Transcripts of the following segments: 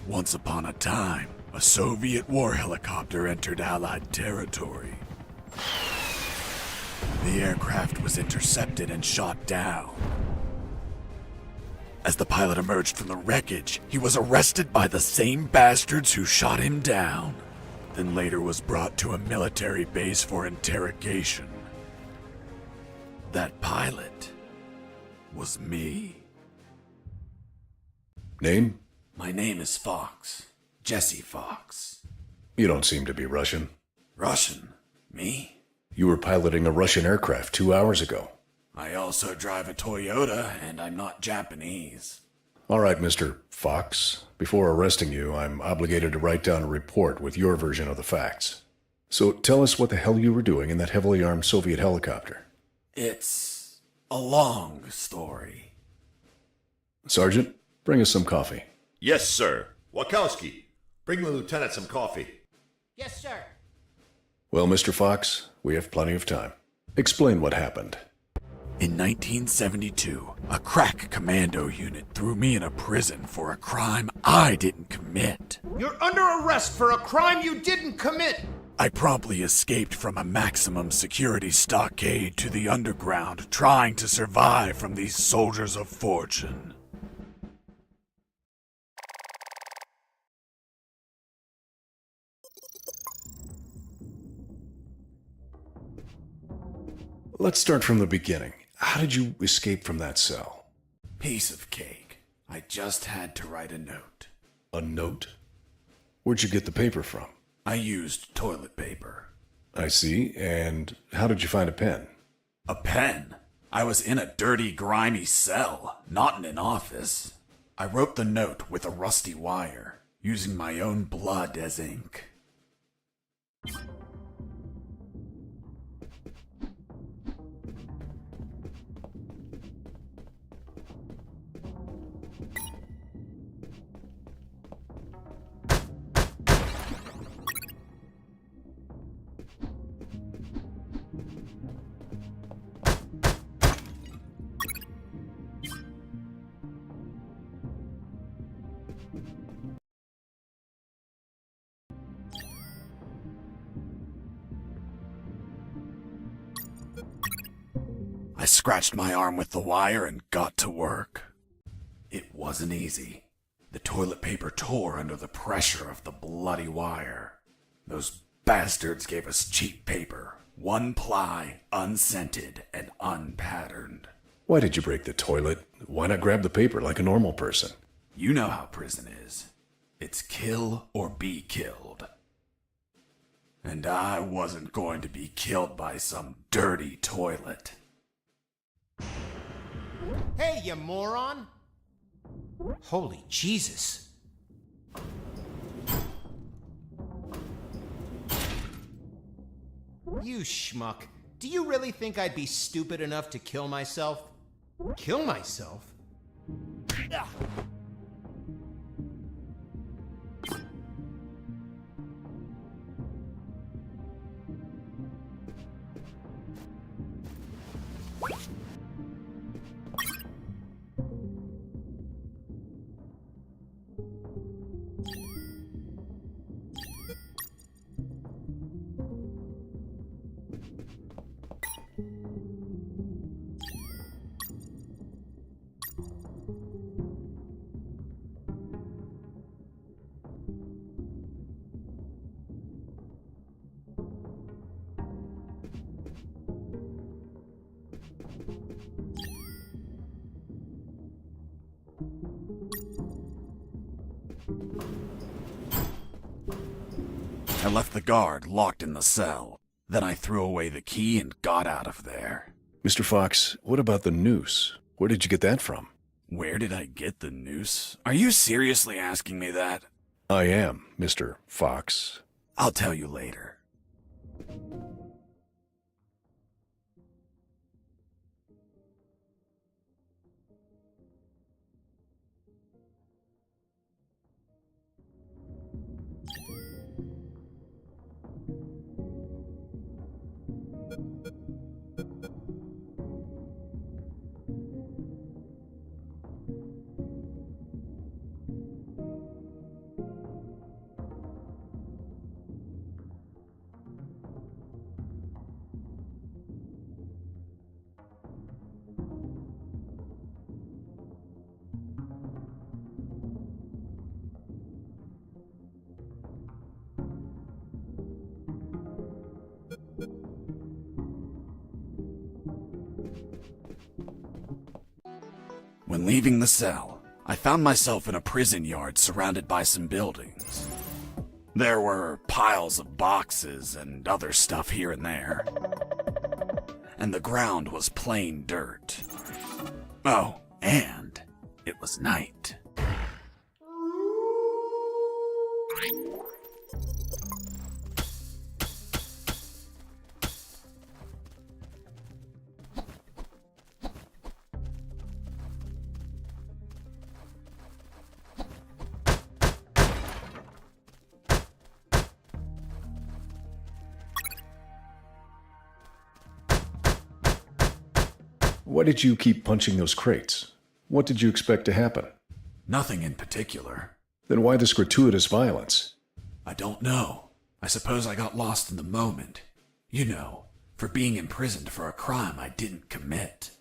Once upon a time, a Soviet war helicopter entered Allied territory. The aircraft was intercepted and shot down. As the pilot emerged from the wreckage, he was arrested by the same bastards who shot him down, then later was brought to a military base for interrogation. That pilot was me. Name? My name is Fox. Jesse Fox. You don't seem to be Russian. Russian? Me? You were piloting a Russian aircraft 2 hours ago. I also drive a Toyota, and I'm not Japanese. All right, Mr. Fox. Before arresting you, I'm obligated to write down a report with your version of the facts. So tell us what the hell you were doing in that heavily armed Soviet helicopter. It's a long story. Sergeant, bring us some coffee. Yes, sir. Wachowski, bring the lieutenant some coffee. Yes, sir. Well, Mr. Fox, we have plenty of time. Explain what happened. In 1972, a crack commando unit threw me in a prison for a crime I didn't commit. You're under arrest for a crime you didn't commit. I promptly escaped from a maximum security stockade to the underground, trying to survive from these soldiers of fortune. Let's start from the beginning. How did you escape from that cell? Piece of cake. I just had to write a note. A note? Where'd you get the paper from? I used toilet paper. I see. And how did you find a pen? A pen? I was in a dirty, grimy cell, not in an office. I wrote the note with a rusty wire, using my own blood as ink. I scratched my arm with the wire and got to work. It wasn't easy. The toilet paper tore under the pressure of the bloody wire. Those bastards gave us cheap paper, one ply, unscented, and unpatterned. Why did you break the toilet? Why not grab the paper like a normal person? You know how prison is. It's kill or be killed. And I wasn't going to be killed by some dirty toilet. Hey, you moron! Holy Jesus. You schmuck. Do you really think I'd be stupid enough to kill myself? Kill myself? Ah. I left the guard locked in the cell. Then I threw away the key and got out of there. Mr. Fox, what about the noose? Where did you get that from? Where did I get the noose? Are you seriously asking me that? I am, Mr. Fox. I'll tell you later. Upon leaving the cell, I found myself in a prison yard surrounded by some buildings. There were piles of boxes and other stuff here and there. And the ground was plain dirt. Oh, and it was night. Why did you keep punching those crates? What did you expect to happen? Nothing in particular. Then why this gratuitous violence? I don't know. I suppose I got lost in the moment. You know, for being imprisoned for a crime I didn't commit.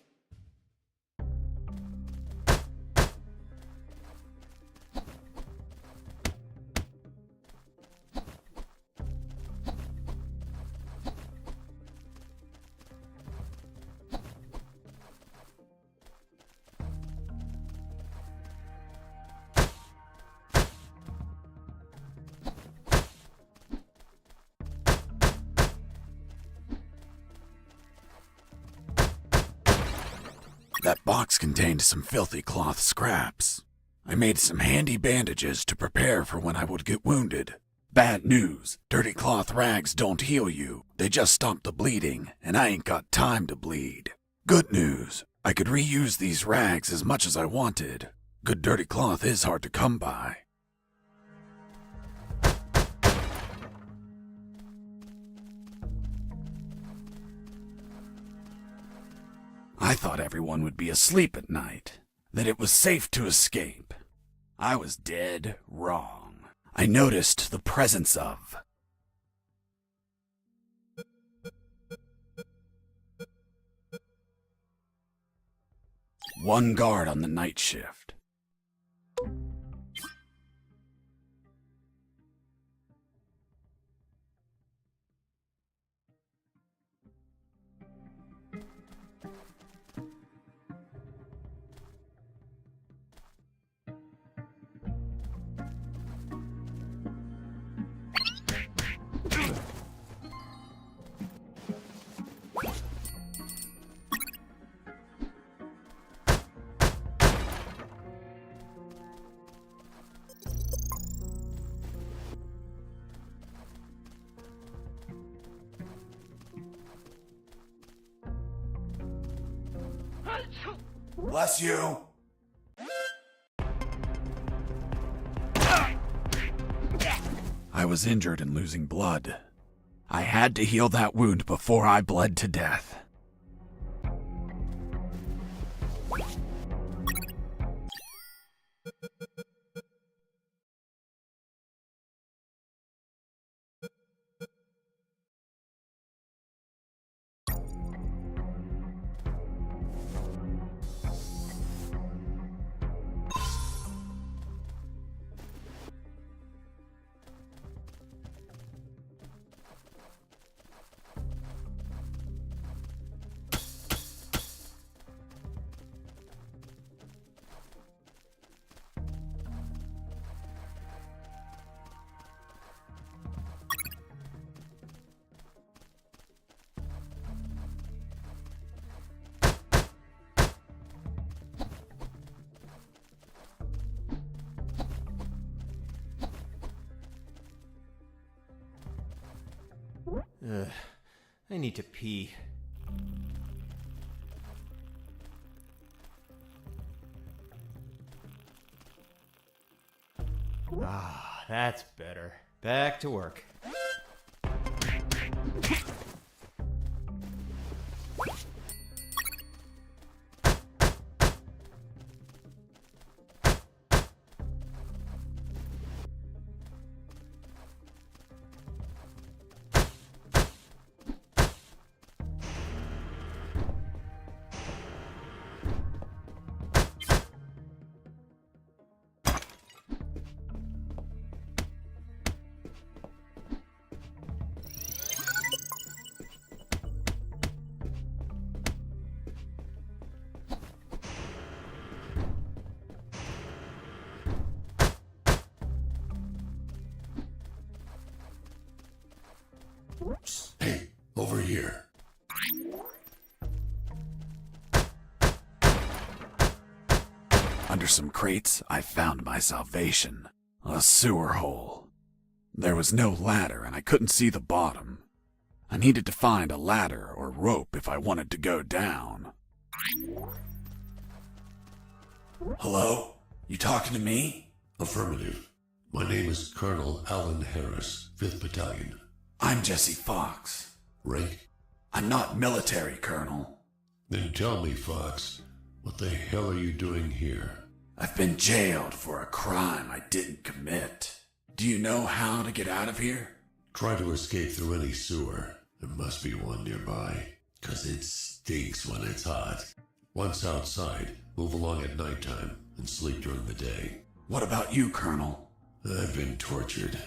That box contained some filthy cloth scraps. I made some handy bandages to prepare for when I would get wounded. Bad news, dirty cloth rags don't heal you. They just stop the bleeding, and I ain't got time to bleed. Good news, I could reuse these rags as much as I wanted. Good dirty cloth is hard to come by. I thought everyone would be asleep at night, that it was safe to escape. I was dead wrong. I noticed the presence of one guard on the night shift. Bless you. I was injured and losing blood. I had to heal that wound before I bled to death. I need to pee. Ah, that's better. Back to work. over here. Under some crates, I found my salvation. A sewer hole. There was no ladder and I couldn't see the bottom. I needed to find a ladder or rope if I wanted to go down. Hello? You talking to me? Affirmative. My name is Colonel Alan Harris, 5th Battalion. I'm Jesse Fox. Rank? I'm not military, Colonel. Then tell me, Fox, what the hell are you doing here? I've been jailed for a crime I didn't commit. Do you know how to get out of here? Try to escape through any sewer. There must be one nearby, 'cause it stinks when it's hot. Once outside, move along at nighttime and sleep during the day. What about you, Colonel? I've been tortured.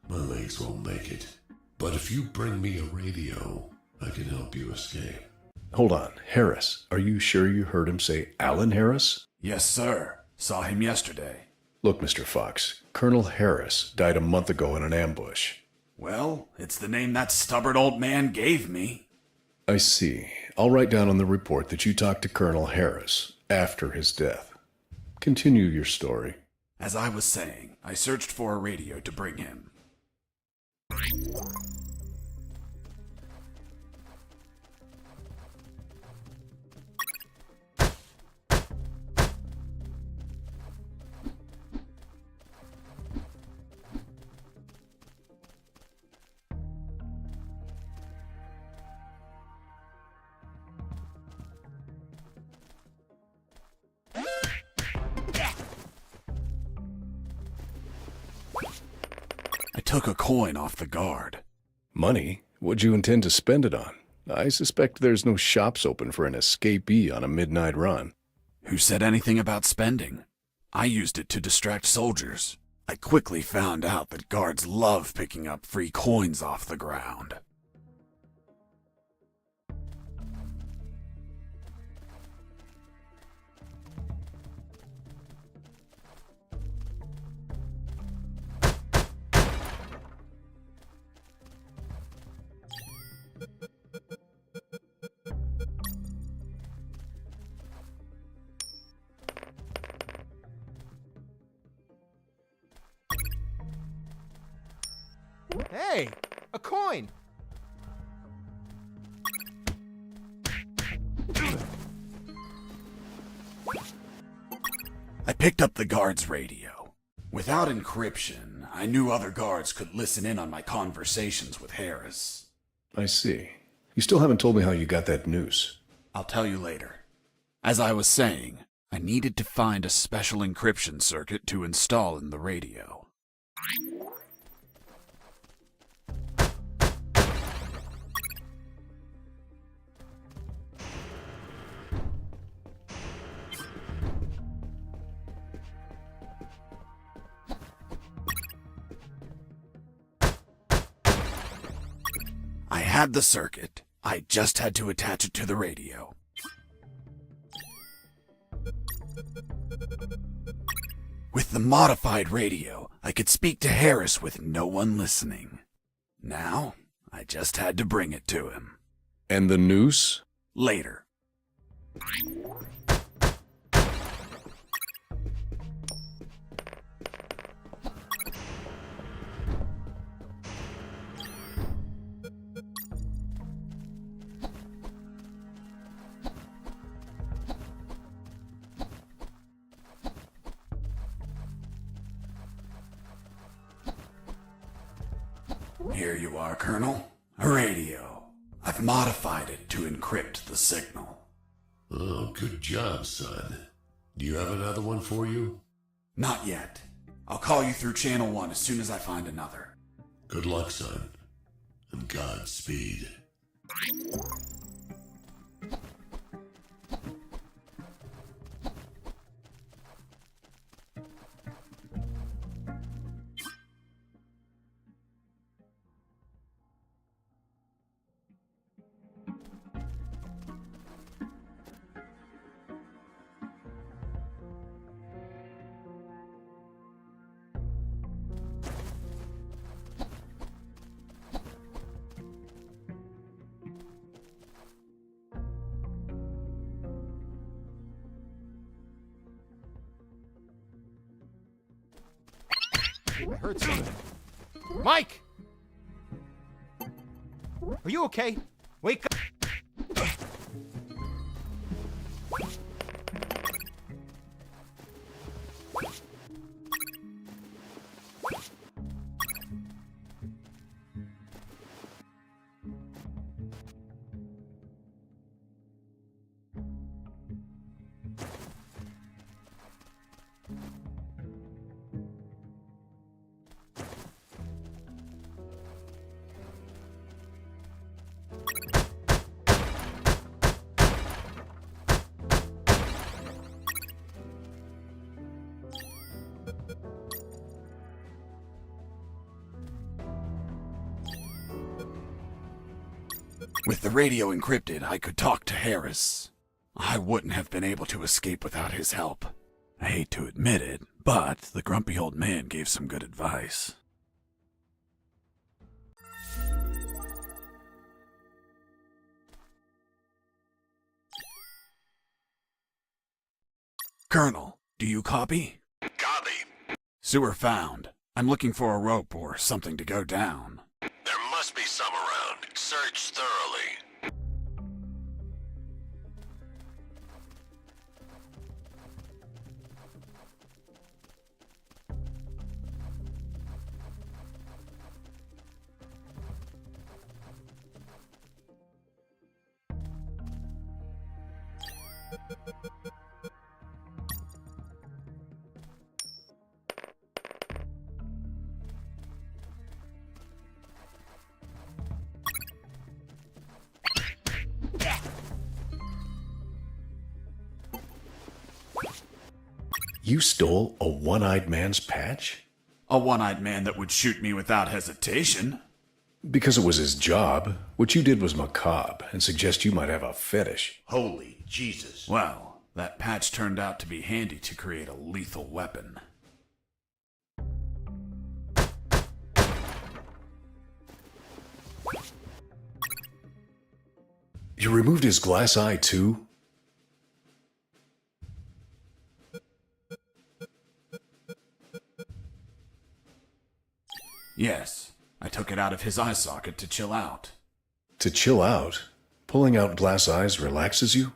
My legs won't make it. But if you bring me a radio, I can help you escape. Hold on. Harris. Are you sure you heard him say Alan Harris? Yes, sir. Saw him yesterday. Look, Mr. Fox, Colonel Harris died a month ago in an ambush. Well, it's the name that stubborn old man gave me. I see. I'll write down on the report that you talked to Colonel Harris after his death. Continue your story. As I was saying, I searched for a radio to bring him. I took a coin off the guard. Money? What'd you intend to spend it on? I suspect there's no shops open for an escapee on a midnight run. Who said anything about spending? I used it to distract soldiers. I quickly found out that guards love picking up free coins off the ground. Hey, a coin! I picked up the guard's radio. Without encryption, I knew other guards could listen in on my conversations with Harris. I see. You still haven't told me how you got that noose. I'll tell you later. As I was saying, I needed to find a special encryption circuit to install in the radio. I had the circuit. I just had to attach it to the radio. With the modified radio, I could speak to Harris with no one listening. Now, I just had to bring it to him. And the noose? Later. Here you are, Colonel. A radio. I've modified it to encrypt the signal. Oh, good job, son. Do you have another one for you? Not yet. I'll call you through Channel 1 as soon as I find another. Good luck, son. And Godspeed. heard something. Mike! Are you okay? Wake up! With the radio encrypted, I could talk to Harris. I wouldn't have been able to escape without his help. I hate to admit it, but the grumpy old man gave some good advice. Colonel, do you copy? Copy. Sewer found. I'm looking for a rope or something to go down. There must be some around. Search thoroughly. You stole a one-eyed man's patch? A one-eyed man that would shoot me without hesitation. Because it was his job. What you did was macabre and suggest you might have a fetish. Holy Jesus. Well, that patch turned out to be handy to create a lethal weapon. You removed his glass eye too? Yes, I took it out of his eye socket to chill out. To chill out? Pulling out glass eyes relaxes you?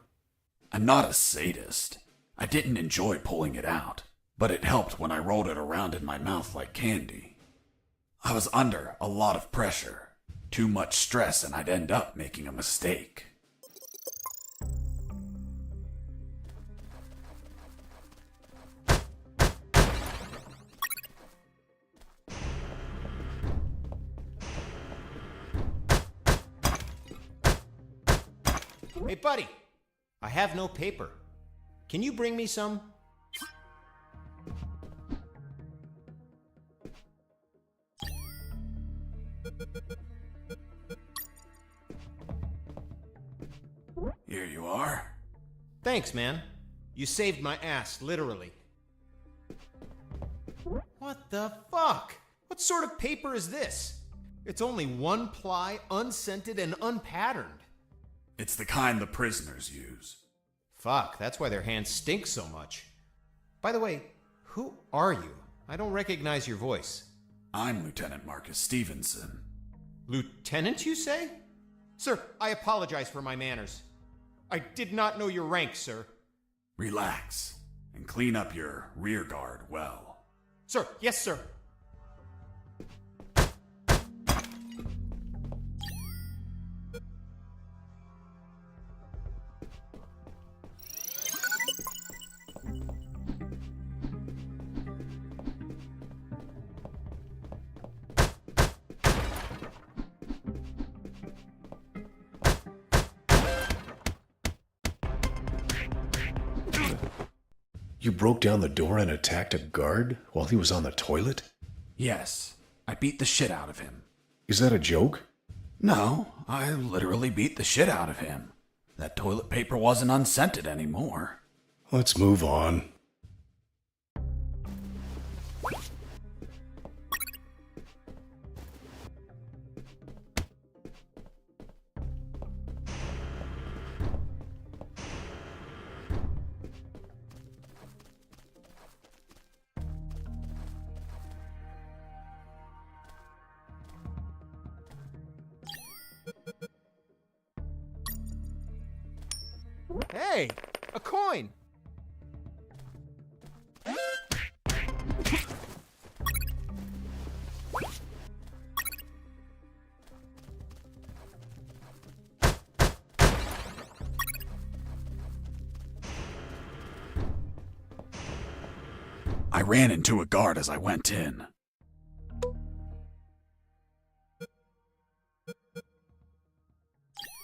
I'm not a sadist. I didn't enjoy pulling it out, but it helped when I rolled it around in my mouth like candy. I was under a lot of pressure, too much stress, and I'd end up making a mistake. Hey, buddy. I have no paper. Can you bring me some? Here you are. Thanks, man. You saved my ass, literally. What the fuck? What sort of paper is this? It's only one ply, unscented, and unpatterned. It's the kind the prisoners use. Fuck, that's why their hands stink so much. By the way, who are you? I don't recognize your voice. I'm Lieutenant Marcus Stevenson. Lieutenant, you say? Sir, I apologize for my manners. I did not know your rank, sir. Relax and clean up your rear guard well. Sir, yes, sir. You broke down the door and attacked a guard while he was on the toilet? Yes, I beat the shit out of him. Is that a joke? No, I literally beat the shit out of him. That toilet paper wasn't unscented anymore. Let's move on. Hey, a coin! I ran into a guard as I went in.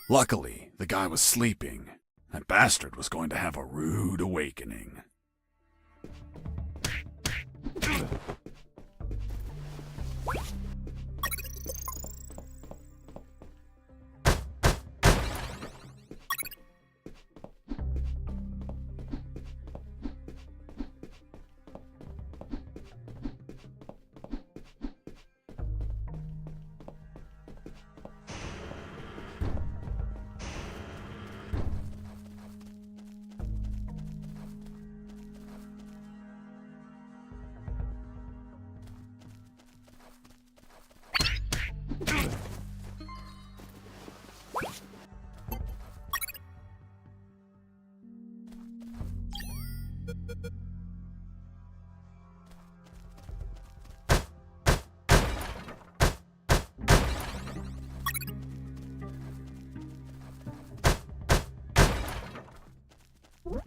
Luckily, the guy was sleeping. That bastard was going to have a rude awakening.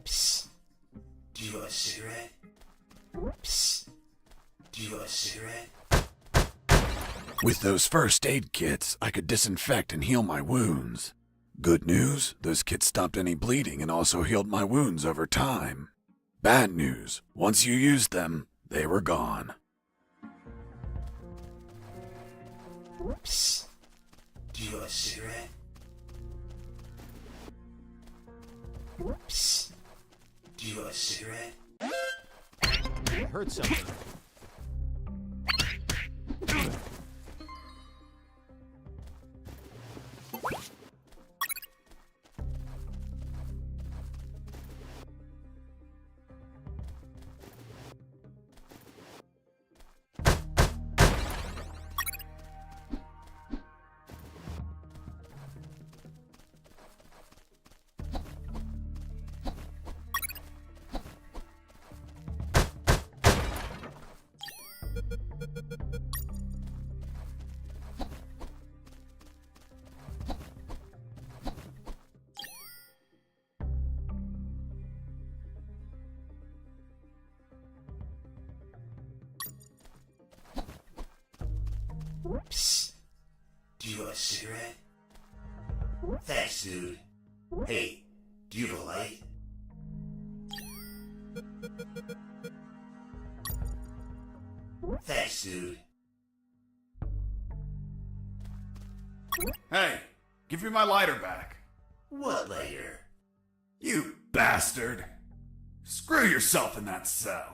Psst. Do you want a cigarette? Psst. Do you want a cigarette? With those first aid kits, I could disinfect and heal my wounds. Good news, those kits stopped any bleeding and also healed my wounds over time. Bad news, once you used them, they were gone. Psst. Do you want a cigarette? Psst. Do you want a cigarette? I heard something. Psst. Do you want a cigarette? Thanks, dude. Hey, do you have a light? Thanks, dude. Hey, give me my lighter back. What lighter? You bastard. Screw yourself in that cell.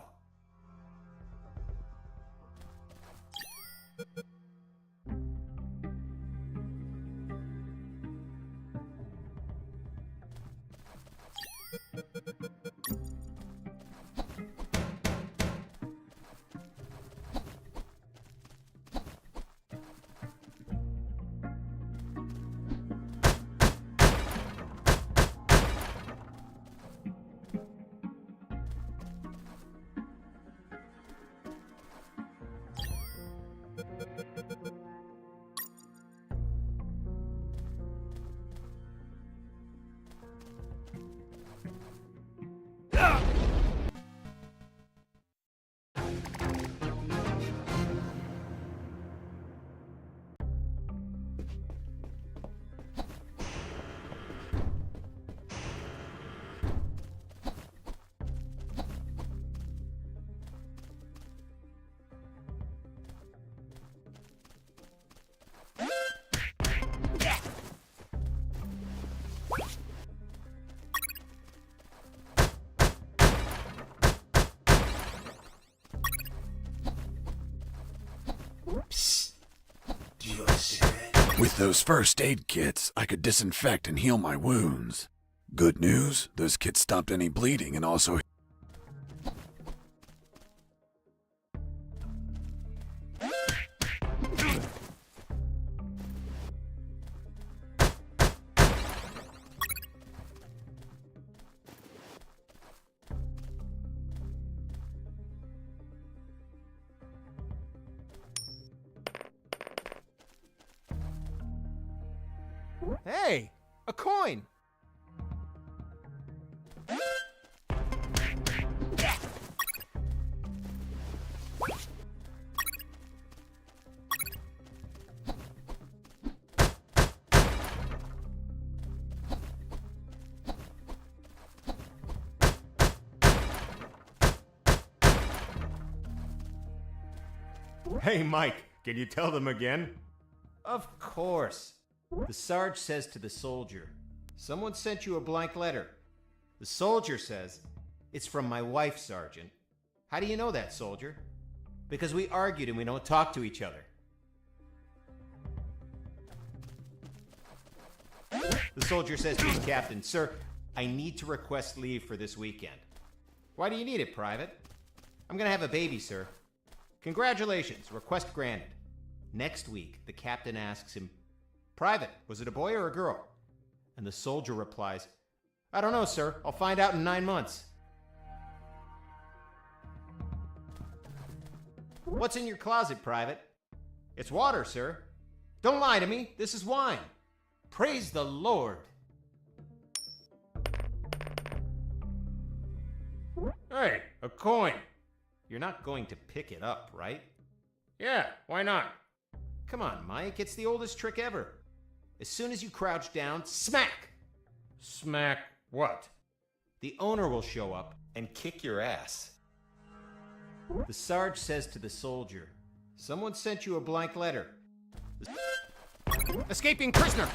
Psst. Do you want a cigarette? With those first aid kits, I could disinfect and heal my wounds. Good news, those kits stopped any bleeding and also... A coin! Hey, Mike, can you tell them again? Of course. The Sarge says to the soldier, "Someone sent you a blank letter." The soldier says, "It's from my wife, Sergeant." How do you know that, soldier? Because we argued and we don't talk to each other. The soldier says to his captain, "Sir, I need to request leave for this weekend." "Why do you need it, Private?" "I'm gonna have a baby, sir." "Congratulations, request granted." Next week, the captain asks him, "Private, was it a boy or a girl?" And the soldier replies, "I don't know, sir. I'll find out in 9 months." "What's in your closet, Private?" "It's water, sir." "Don't lie to me. This is wine." Praise the Lord. Hey, a coin. You're not going to pick it up, right? Yeah, why not? Come on, Mike. It's the oldest trick ever. As soon as you crouch down, smack! Smack what? The owner will show up and kick your ass. The Sarge says to the soldier, "Someone sent you a blank letter." Escaping prisoner!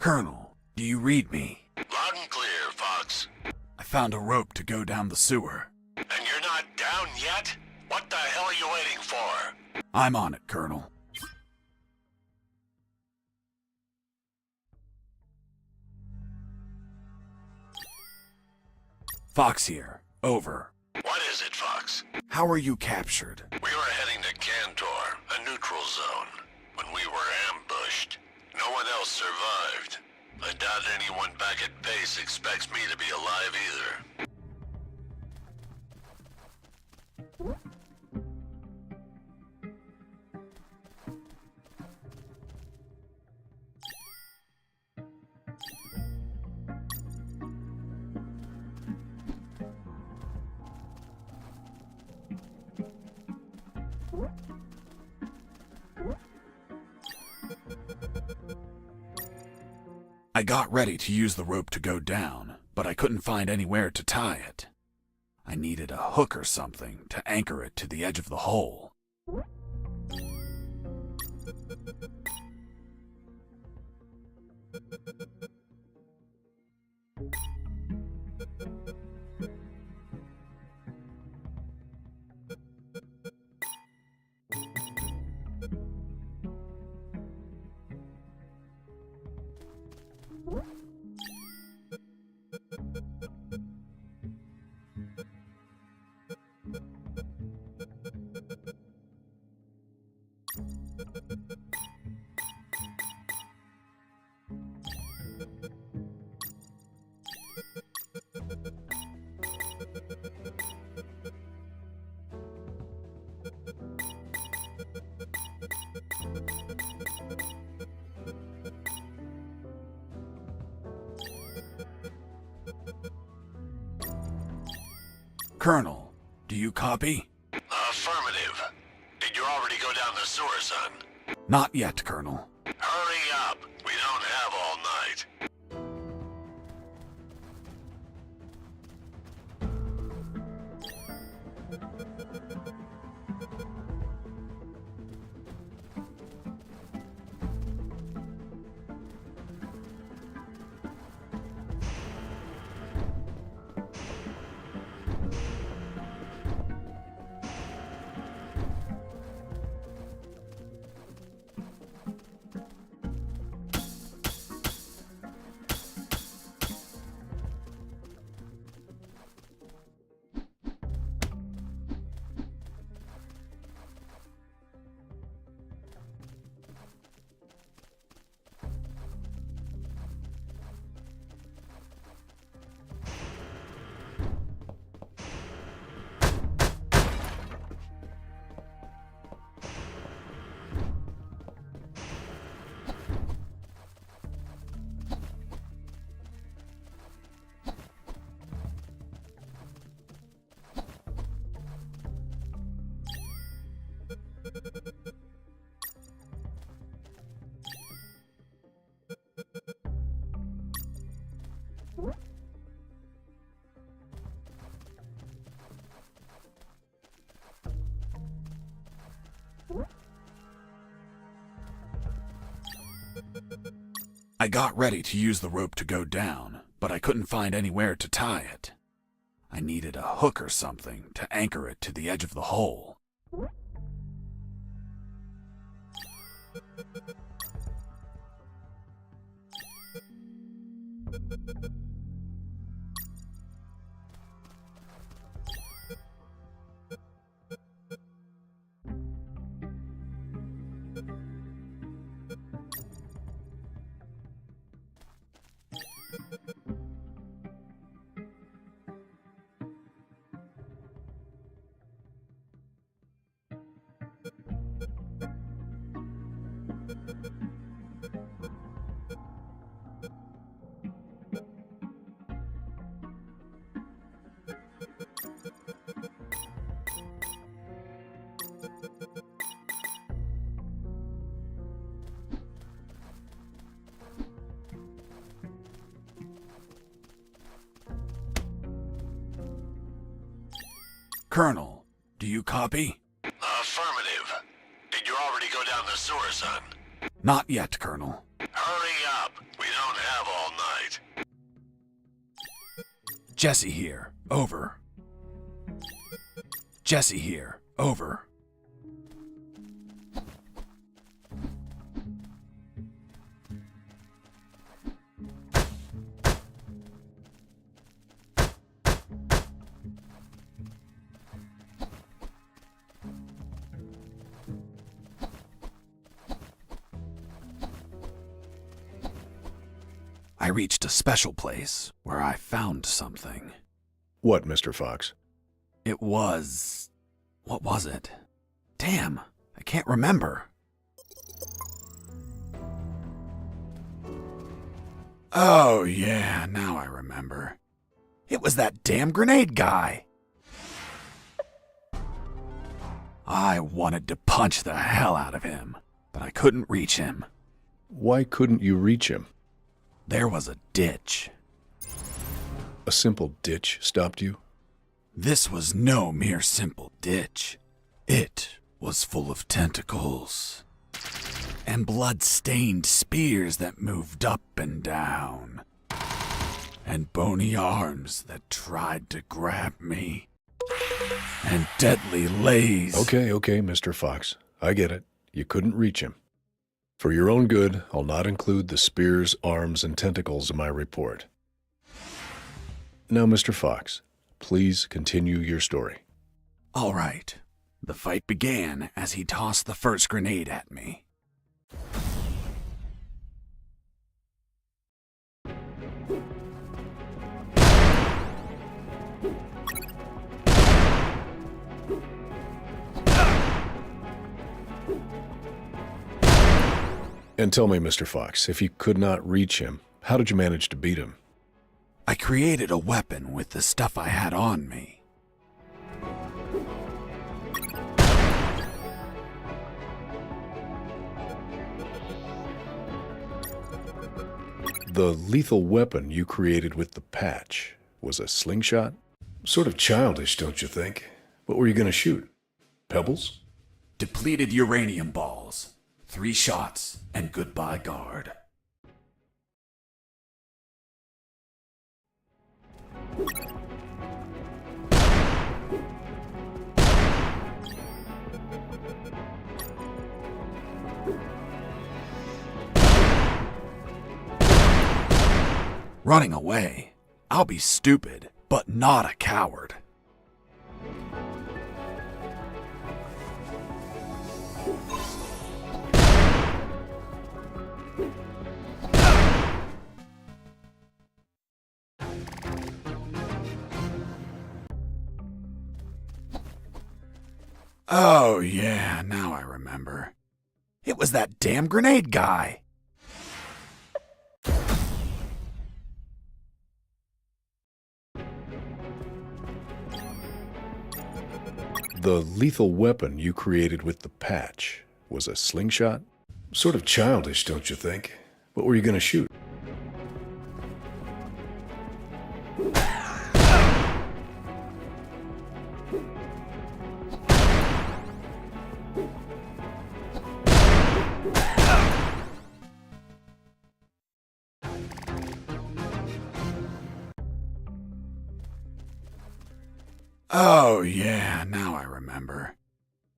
Colonel, do you read me? Loud and clear, Fox. I found a rope to go down the sewer. And you're not down yet? What the hell are you waiting for? I'm on it, Colonel. Fox here. Over. What is it, Fox? How are you captured? We were heading to Cantor, a neutral zone, when we were ambushed. No one else survived. I doubt anyone back at base expects me to be alive either. I got ready to use the rope to go down, but I couldn't find anywhere to tie it. I needed a hook or something to anchor it to the edge of the hole. Colonel, do you copy? Affirmative. Did you already go down the sewer, son? Not yet, Colonel. Hurry up. We don't have all night. I got ready to use the rope to go down, but I couldn't find anywhere to tie it. I needed a hook or something to anchor it to the edge of the hole. Colonel, do you copy? Affirmative. Did you already go down the sewer, son? Not yet, Colonel. Hurry up. We don't have all night. Jesse here. Over. Jesse here. Over. I reached a special place where I found something. What, Mr. Fox? It was... what was it? Damn, I can't remember. Oh, yeah, now I remember. It was that damn grenade guy. I wanted to punch the hell out of him, but I couldn't reach him. Why couldn't you reach him? There was a ditch. A simple ditch stopped you? This was no mere simple ditch. It was full of tentacles and blood-stained spears that moved up and down, and bony arms that tried to grab me, and deadly lays. Okay, Mr. Fox. I get it. You couldn't reach him. For your own good, I'll not include the spears, arms, and tentacles in my report. Now, Mr. Fox, please continue your story. All right. The fight began as he tossed the first grenade at me. And tell me, Mr. Fox, if you could not reach him, how did you manage to beat him? I created a weapon with the stuff I had on me. The lethal weapon you created with the patch was a slingshot? Sort of childish, don't you think? What were you going to shoot? Pebbles? Depleted uranium balls. 3 shots, and goodbye, guard. Running away. I'll be stupid, but not a coward. Oh, yeah, now I remember. It was that damn grenade guy. The lethal weapon you created with the patch was a slingshot? Sort of childish, don't you think? What were you going to shoot? Oh, yeah, now I remember.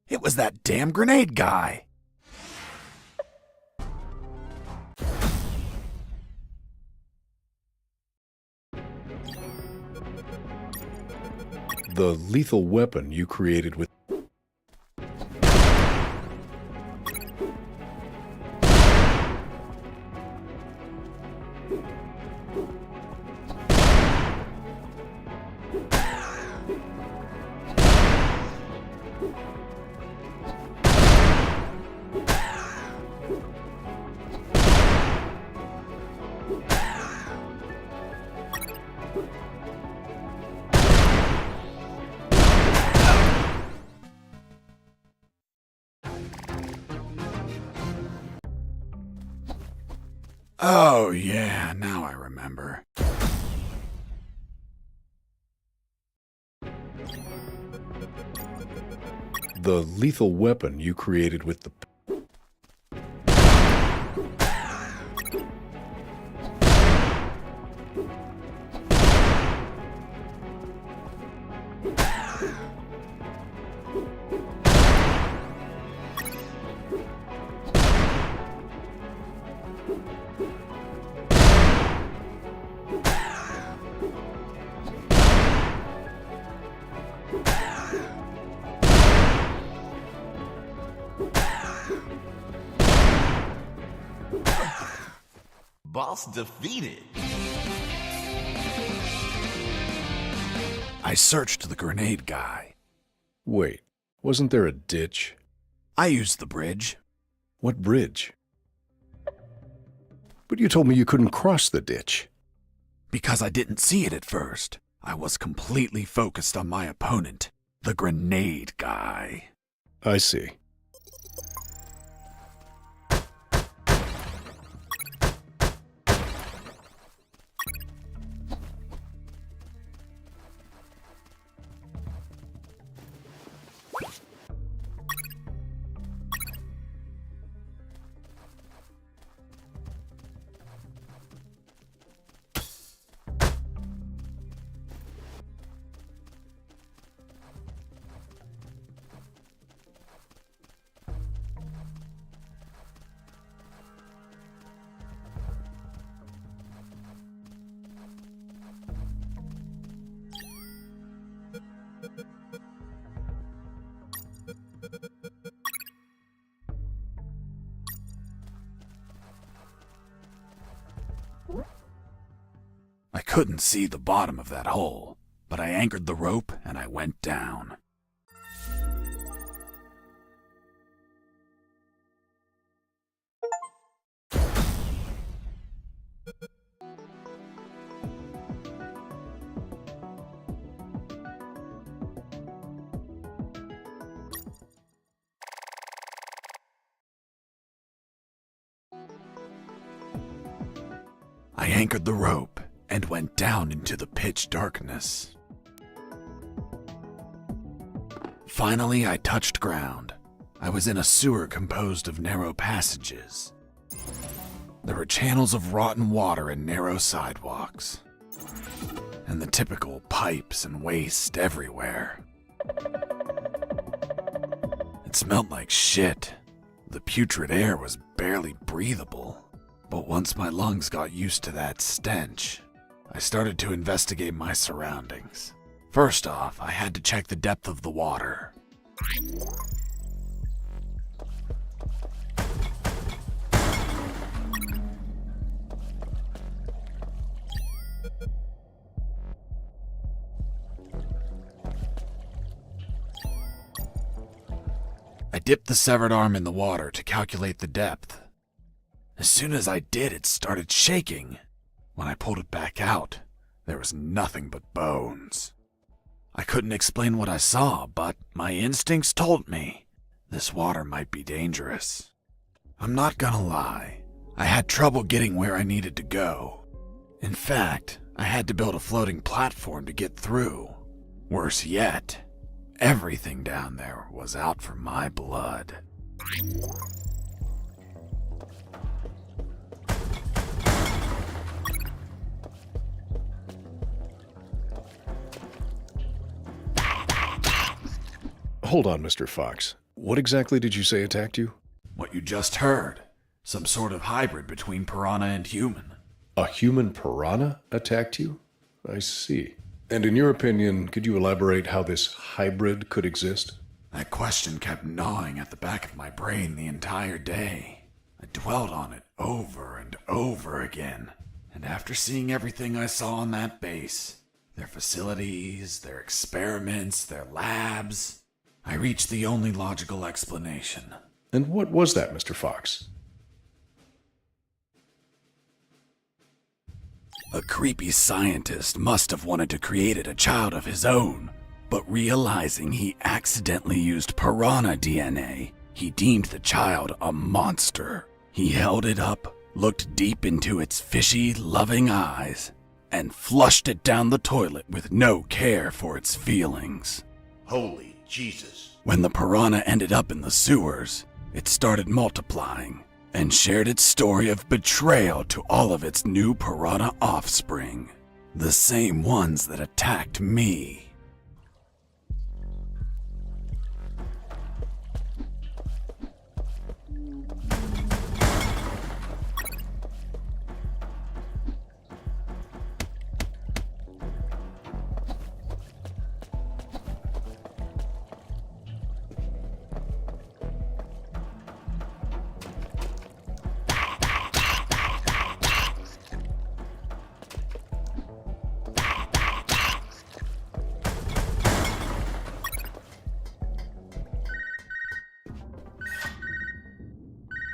It was that damn grenade guy. The lethal weapon you created with... Oh, yeah, now I remember. The lethal weapon you created with the... Boss defeated. I searched the grenade guy. Wait, wasn't there a ditch? I used the bridge. What bridge? But you told me you couldn't cross the ditch. Because I didn't see it at first. I was completely focused on my opponent, the grenade guy. I see. I couldn't see the bottom of that hole, but I anchored the rope and I went down. I anchored the rope and went down into the pitch darkness. Finally, I touched ground. I was in a sewer composed of narrow passages. There were channels of rotten water and narrow sidewalks, and the typical pipes and waste everywhere. It smelled like shit. The putrid air was barely breathable. But once my lungs got used to that stench, I started to investigate my surroundings. First off, I had to check the depth of the water. I dipped the severed arm in the water to calculate the depth. As soon as I did, it started shaking. When I pulled it back out, there was nothing but bones. I couldn't explain what I saw, but my instincts told me this water might be dangerous. I'm not gonna lie, I had trouble getting where I needed to go. In fact, I had to build a floating platform to get through. Worse yet, everything down there was out for my blood. Hold on, Mr. Fox. What exactly did you say attacked you? What you just heard. Some sort of hybrid between piranha and human. A human piranha attacked you? I see. And in your opinion, could you elaborate how this hybrid could exist? That question kept gnawing at the back of my brain the entire day. I dwelled on it over and over again. And after seeing everything I saw on that base, their facilities, their experiments, their labs, I reached the only logical explanation. And what was that, Mr. Fox? A creepy scientist must have wanted to create a child of his own, but realizing he accidentally used piranha DNA, he deemed the child a monster. He held it up, looked deep into its fishy, loving eyes, and flushed it down the toilet with no care for its feelings. Holy Jesus. When the piranha ended up in the sewers, it started multiplying and shared its story of betrayal to all of its new piranha offspring, the same ones that attacked me.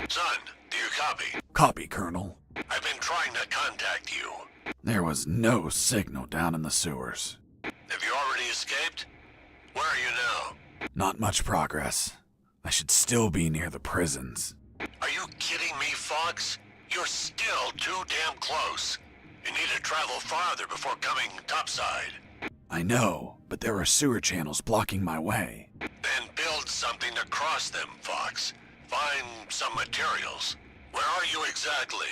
Son, do you copy? Copy, Colonel. I've been trying to contact you. There was no signal down in the sewers. Have you already escaped? Where are you now? Not much progress. I should still be near the prisons. Are you kidding me, Fox? You're still too damn close. You need to travel farther before coming topside. I know, but there are sewer channels blocking my way. Then build something to cross them, Fox. Find some materials. Where are you exactly?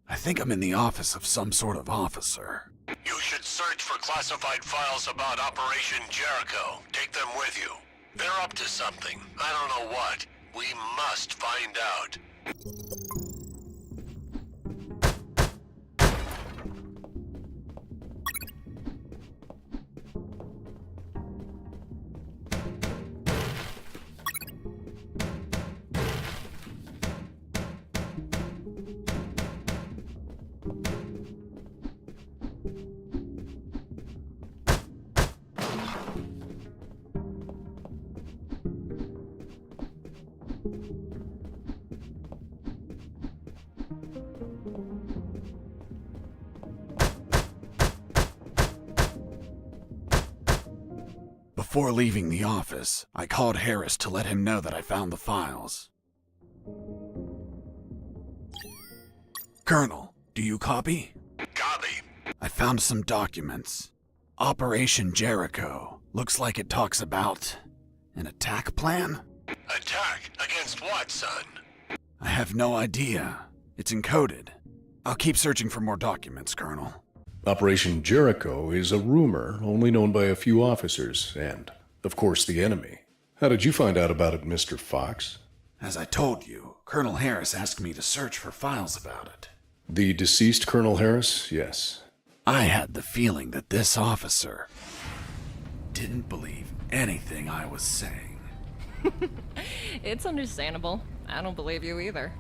I think I'm in the office of some sort of officer. You should search for classified files about Operation Jericho. Take them with you. They're up to something. I don't know what. We must find out. Before leaving the office, I called Harris to let him know that I found the files. Colonel, do you copy? Copy. I found some documents. Operation Jericho. Looks like it talks about an attack plan? Attack? Against what, son? I have no idea. It's encoded. I'll keep searching for more documents, Colonel. Operation Jericho is a rumor only known by a few officers and, of course, the enemy. How did you find out about it, Mr. Fox? As I told you, Colonel Harris asked me to search for files about it. The deceased Colonel Harris? Yes. I had the feeling that this officer didn't believe anything I was saying. It's understandable. I don't believe you either.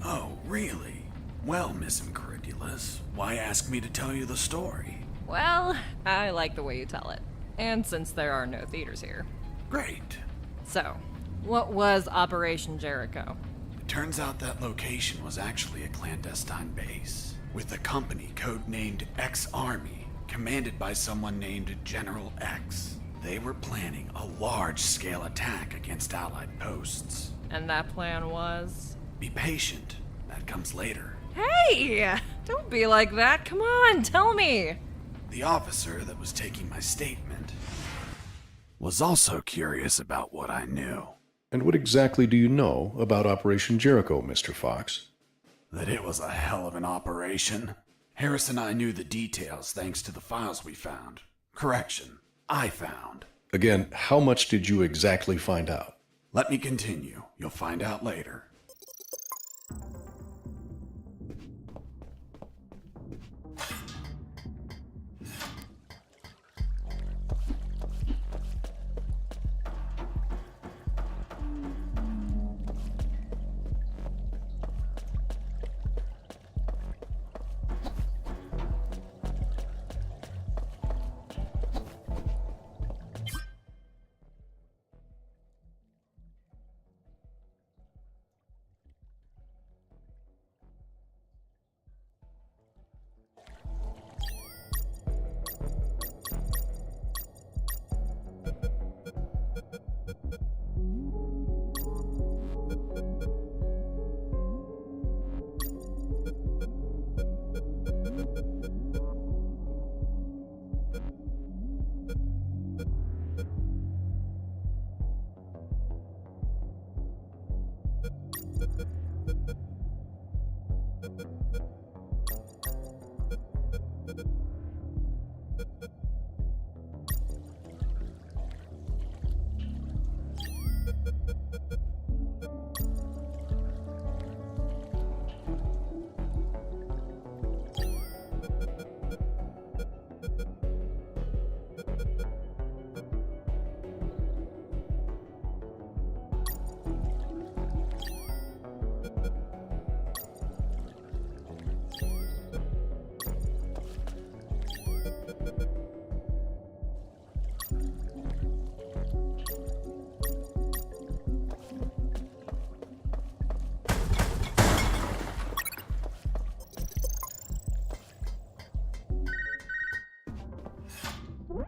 Oh, really? Well, Miss Incredulous, why ask me to tell you the story? Well, I like the way you tell it. And since there are no theaters here. Great. So, what was Operation Jericho? It turns out that location was actually a clandestine base, with a company codenamed X Army, commanded by someone named General X. They were planning a large-scale attack against Allied posts. And that plan was? Be patient. That comes later. Hey! Don't be like that. Come on, tell me. The officer that was taking my statement was also curious about what I knew. And what exactly do you know about Operation Jericho, Mr. Fox? That it was a hell of an operation. Harris and I knew the details thanks to the files we found. Correction, I found. Again, how much did you exactly find out? Let me continue. You'll find out later.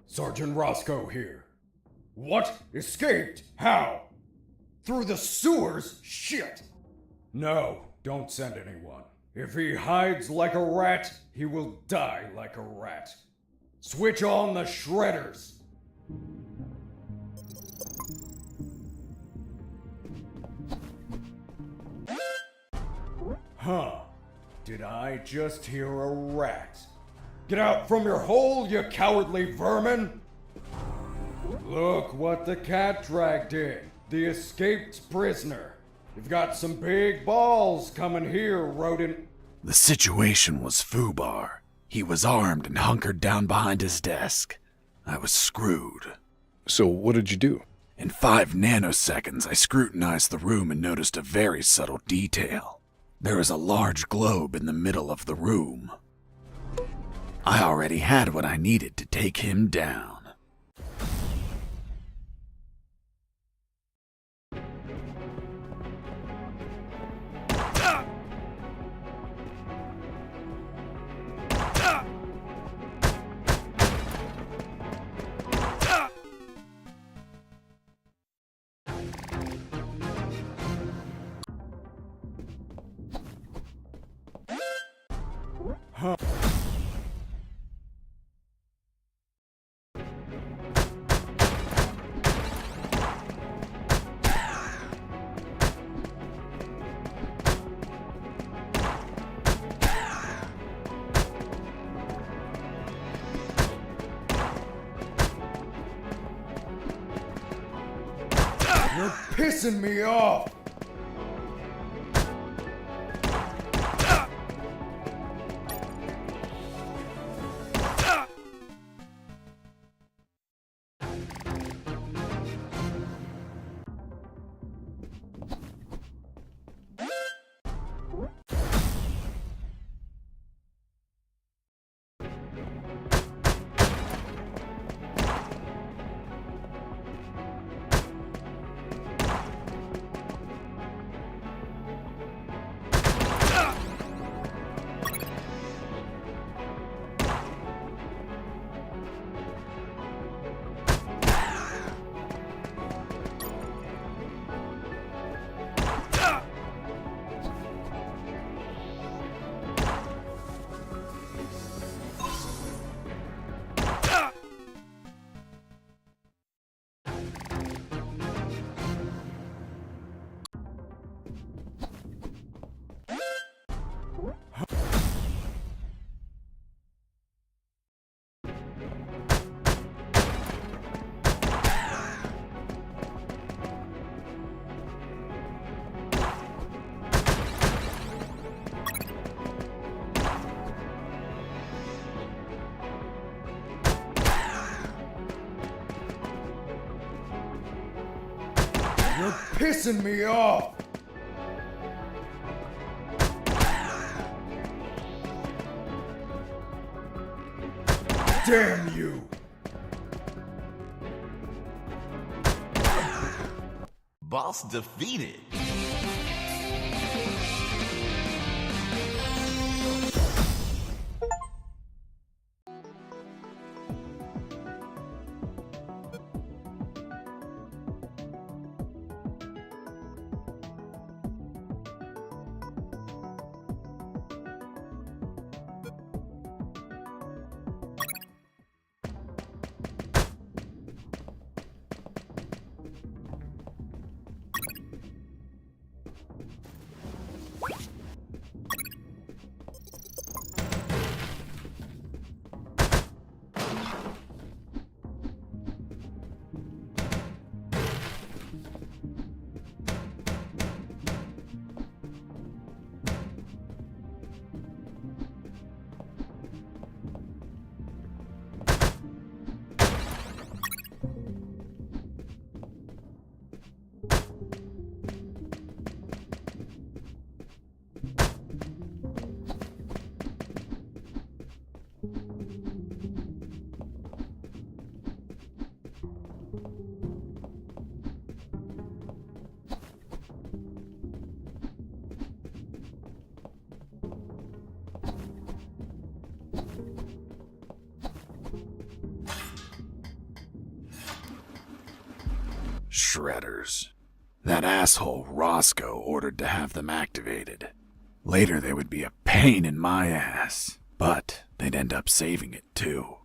Sergeant Roscoe here. What? Escaped? How? Through the sewers? Shit! No, don't send anyone. If he hides like a rat, he will die like a rat. Switch on the shredders! Huh. Did I just hear a rat? Get out from your hole, you cowardly vermin! Look what the cat dragged in. The escaped prisoner. You've got some big balls coming here, rodent. The situation was foobar. He was armed and hunkered down behind his desk. I was screwed. So what did you do? In 5 nanoseconds, I scrutinized the room and noticed a very subtle detail. There was a large globe in the middle of the room. I already had what I needed to take him down. You're pissing me off! You're pissing me off! Damn you! Boss defeated. Shredders. That asshole Roscoe ordered to have them activated. Later they would be a pain in my ass, but they'd end up saving it too.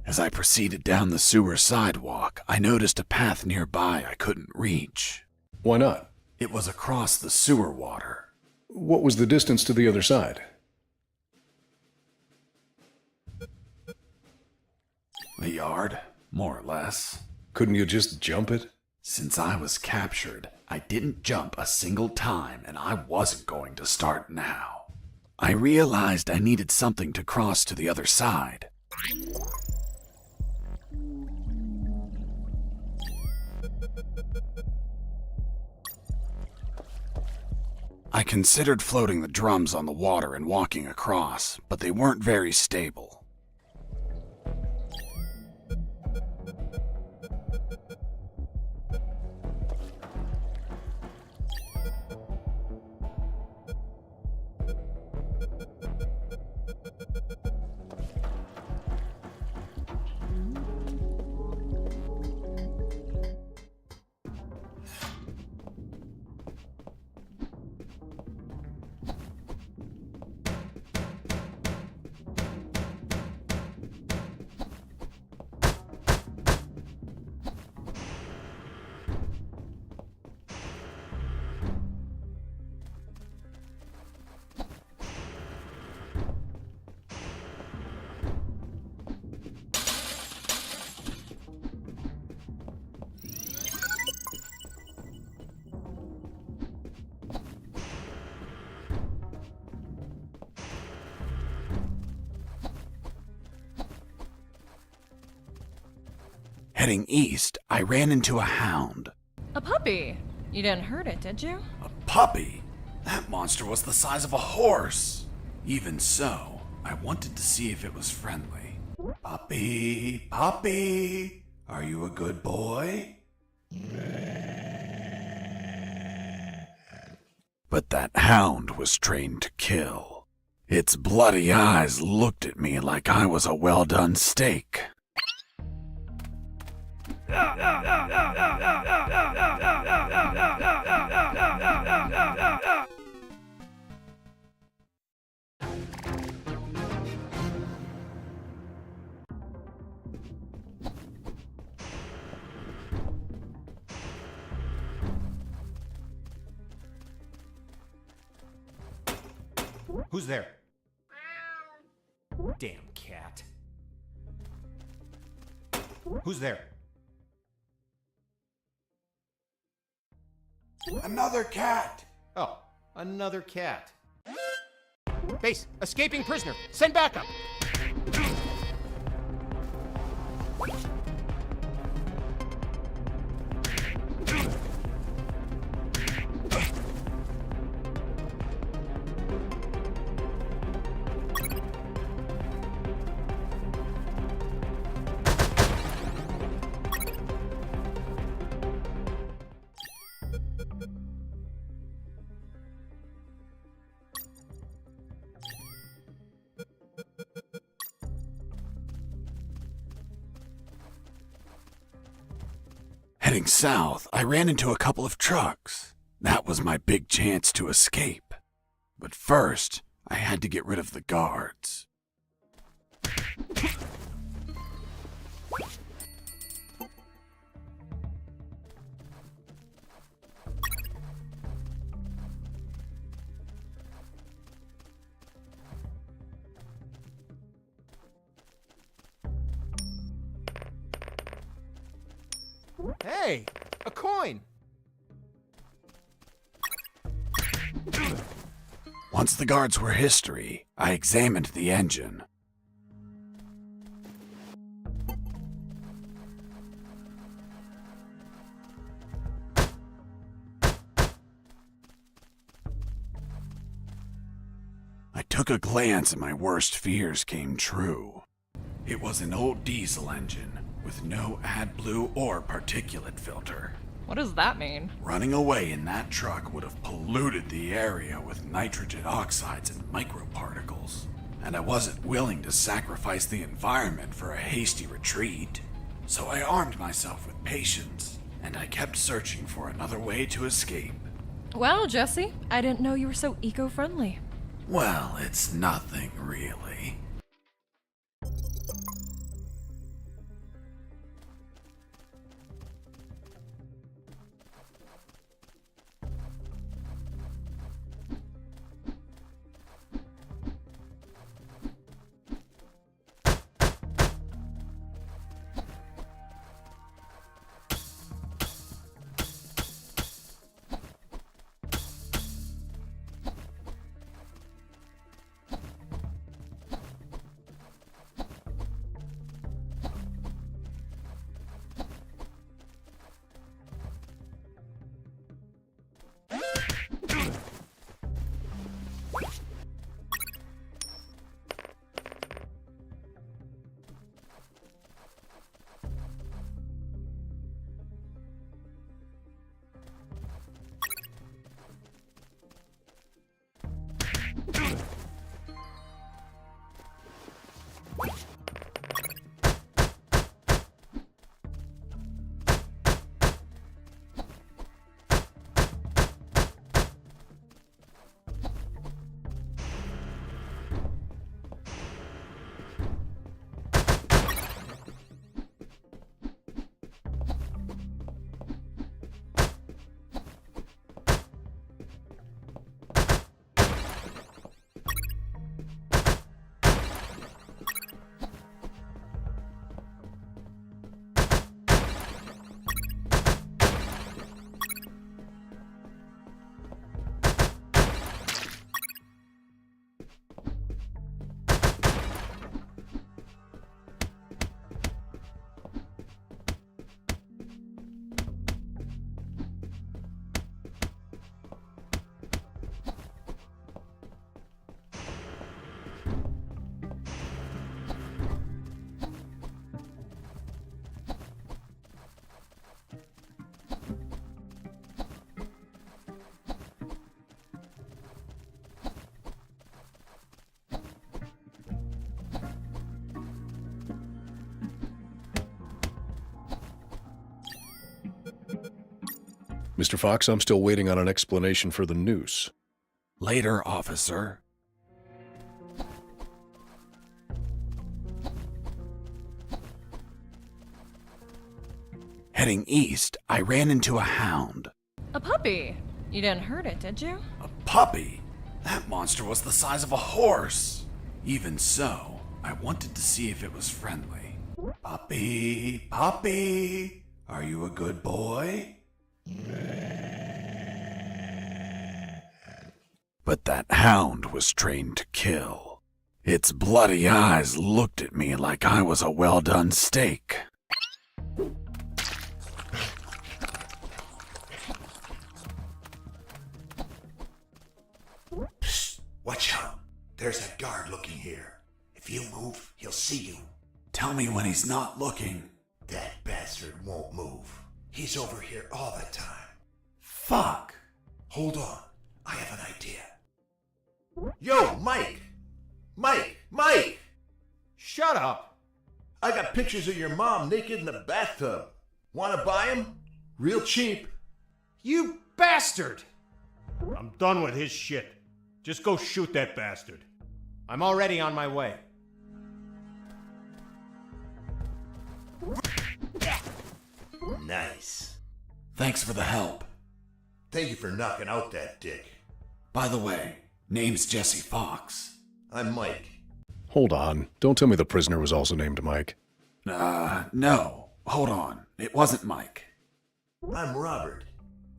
As I proceeded down the sewer sidewalk, I noticed a path nearby I couldn't reach. Why not? It was across the sewer water. What was the distance to the other side? A yard, more or less. Couldn't you just jump it? Since I was captured, I didn't jump a single time, and I wasn't going to start now. I realized I needed something to cross to the other side. I considered floating the drums on the water and walking across, but they weren't very stable. Heading east, I ran into a hound. A puppy. You didn't hurt it, did you? A puppy? That monster was the size of a horse. Even so, I wanted to see if it was friendly. Puppy, puppy, are you a good boy? But that hound was trained to kill. Its bloody eyes looked at me like I was a well-done steak. Who's there? Damn cat. Who's there? Another cat! Oh, another cat. Base, escaping prisoner. Send backup. Heading south, I ran into a couple of trucks. That was my big chance to escape. But first, I had to get rid of the guards. Hey, a coin. Once the guards were history, I examined the engine. I took a glance and my worst fears came true. It was an old diesel engine with no AdBlue or particulate filter. What does that mean? Running away in that truck would have polluted the area with nitrogen oxides and microparticles. And I wasn't willing to sacrifice the environment for a hasty retreat. So I armed myself with patience, and I kept searching for another way to escape. Wow, Jesse, I didn't know you were so eco-friendly. Well, it's nothing really. Mr. Fox, I'm still waiting on an explanation for the noose. Later, officer. Heading east, I ran into a hound. A puppy. You didn't hurt it, did you? A puppy? That monster was the size of a horse. Even so, I wanted to see if it was friendly. Puppy, puppy, are you a good boy? But that hound was trained to kill. Its bloody eyes looked at me like I was a well-done steak. Psst, watch out. There's a guard looking here. If you move, he'll see you. Tell me when he's not looking. That bastard won't move. He's over here all the time. Fuck. Hold on. I have an idea. Yo, Mike! Mike! Shut up! I got pictures of your mom naked in the bathtub. Wanna buy them? Real cheap. You bastard! I'm done with his shit. Just go shoot that bastard. I'm already on my way. Nice. Thanks for the help. Thank you for knocking out that dick. By the way, name's Jesse Fox. I'm Mike. Hold on. Don't tell me the prisoner was also named Mike. No. Hold on. It wasn't Mike. I'm Robert.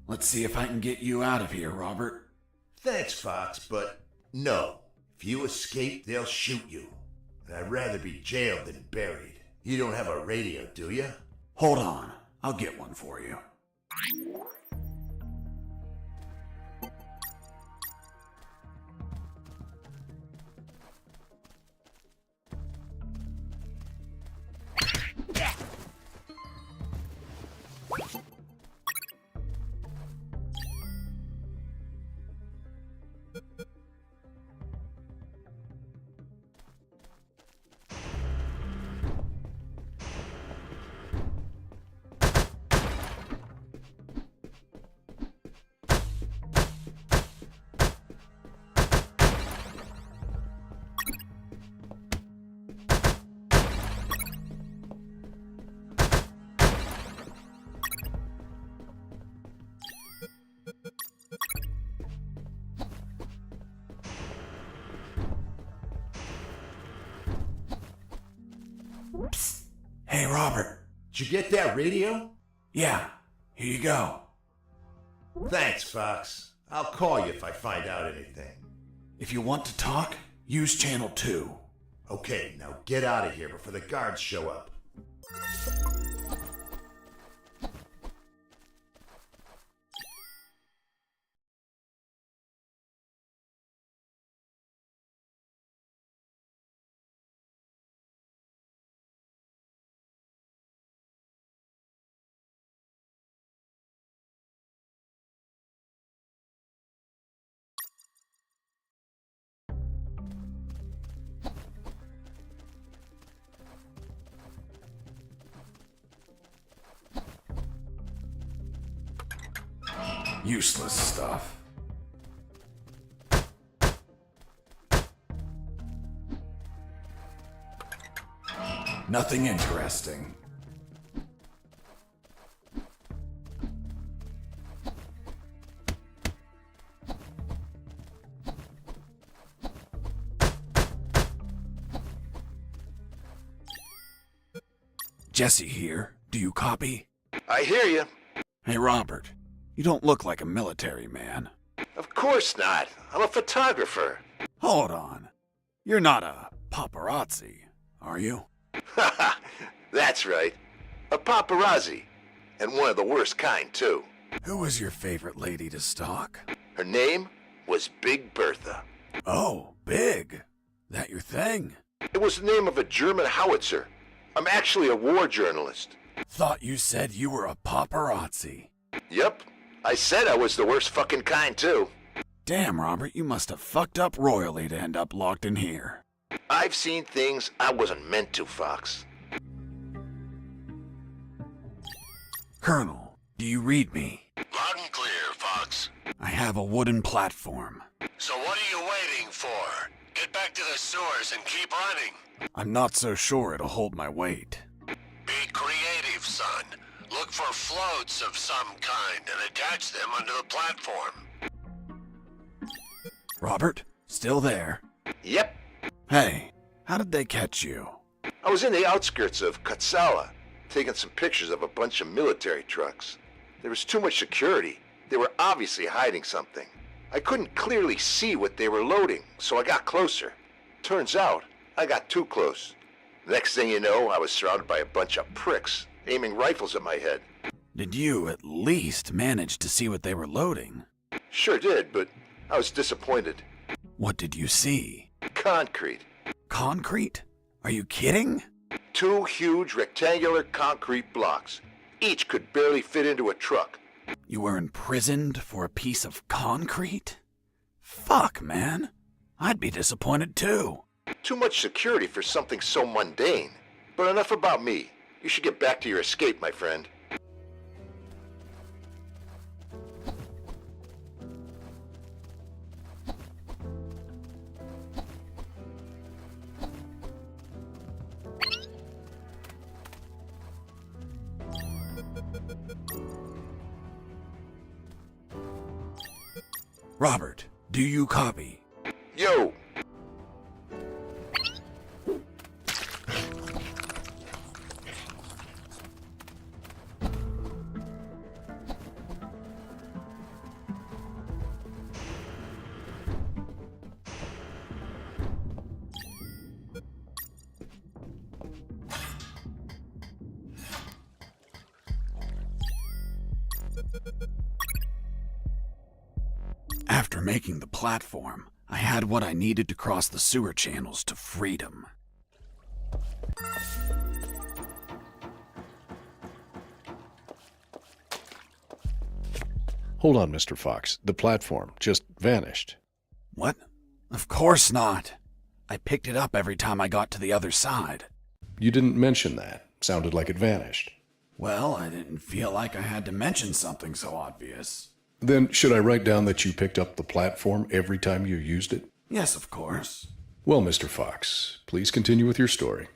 Let's see if I can get you out of here, Robert. Thanks, Fox, but no. If you escape, they'll shoot you. And I'd rather be jailed than buried. You don't have a radio, do you? Hold on. I'll get one for you. Psst. Hey, Robert. Did you get that radio? Yeah, here you go. Thanks, Fox. I'll call you if I find out anything. If you want to talk, use channel 2. Okay, now get out of here before the guards show up. Useless stuff. Nothing interesting. Jesse here. Do you copy? I hear you. Hey, Robert. You don't look like a military man. Of course not. I'm a photographer. Hold on. You're not a paparazzi, are you? That's right. A paparazzi. And one of the worst kind, too. Who was your favorite lady to stalk? Her name was Big Bertha. Oh, Big. That your thing? It was the name of a German howitzer. I'm actually a war journalist. Thought you said you were a paparazzi. Yep. I said I was the worst fucking kind, too. Damn, Robert, you must have fucked up royally to end up locked in here. I've seen things I wasn't meant to, Fox. Colonel, do you read me? Loud and clear, Fox. I have a wooden platform. So what are you waiting for? Get back to the sewers and keep running. I'm not so sure it'll hold my weight. Be creative, son. Look for floats of some kind and attach them onto the platform. Robert, still there? Yep. Hey, how did they catch you? I was in the outskirts of Katsala, taking some pictures of a bunch of military trucks. There was too much security. They were obviously hiding something. I couldn't clearly see what they were loading, so I got closer. Turns out, I got too close. Next thing you know, I was surrounded by a bunch of pricks, aiming rifles at my head. Did you at least manage to see what they were loading? Sure did, but I was disappointed. What did you see? Concrete. Concrete? Are you kidding? 2 huge rectangular concrete blocks. Each could barely fit into a truck. You were imprisoned for a piece of concrete? Fuck, man. I'd be disappointed too. Too much security for something so mundane. But enough about me. You should get back to your escape, my friend. Robert, do you copy? Yo! After making the platform, I had what I needed to cross the sewer channels to freedom. Hold on, Mr. Fox. The platform just vanished. What? Of course not. I picked it up every time I got to the other side. You didn't mention that. Sounded like it vanished. Well, I didn't feel like I had to mention something so obvious. Then should I write down that you picked up the platform every time you used it? Yes, of course. Well, Mr. Fox, please continue with your story.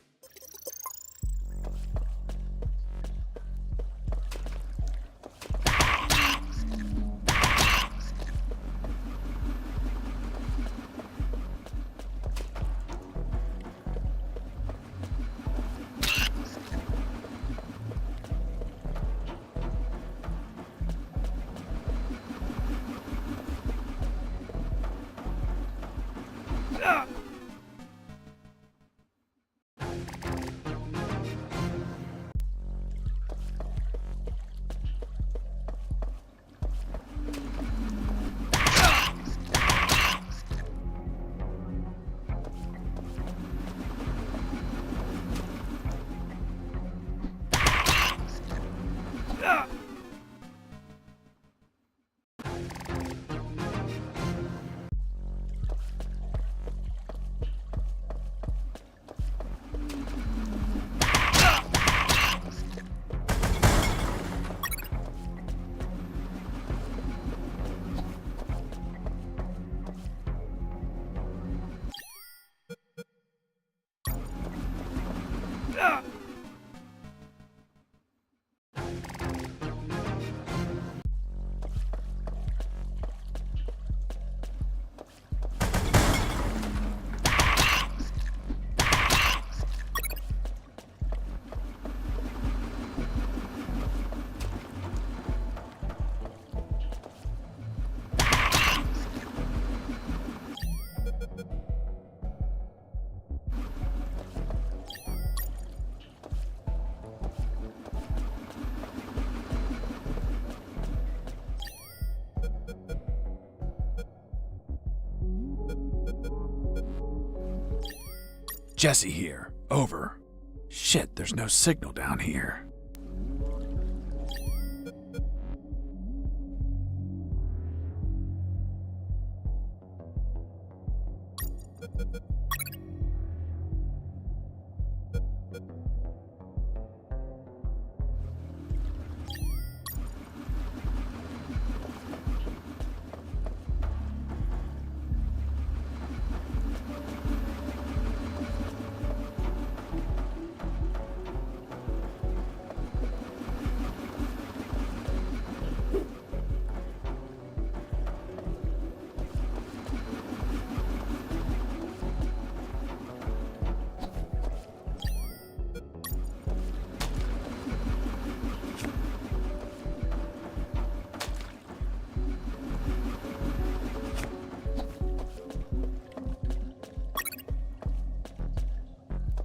Jesse here. Over. Shit, there's no signal down here.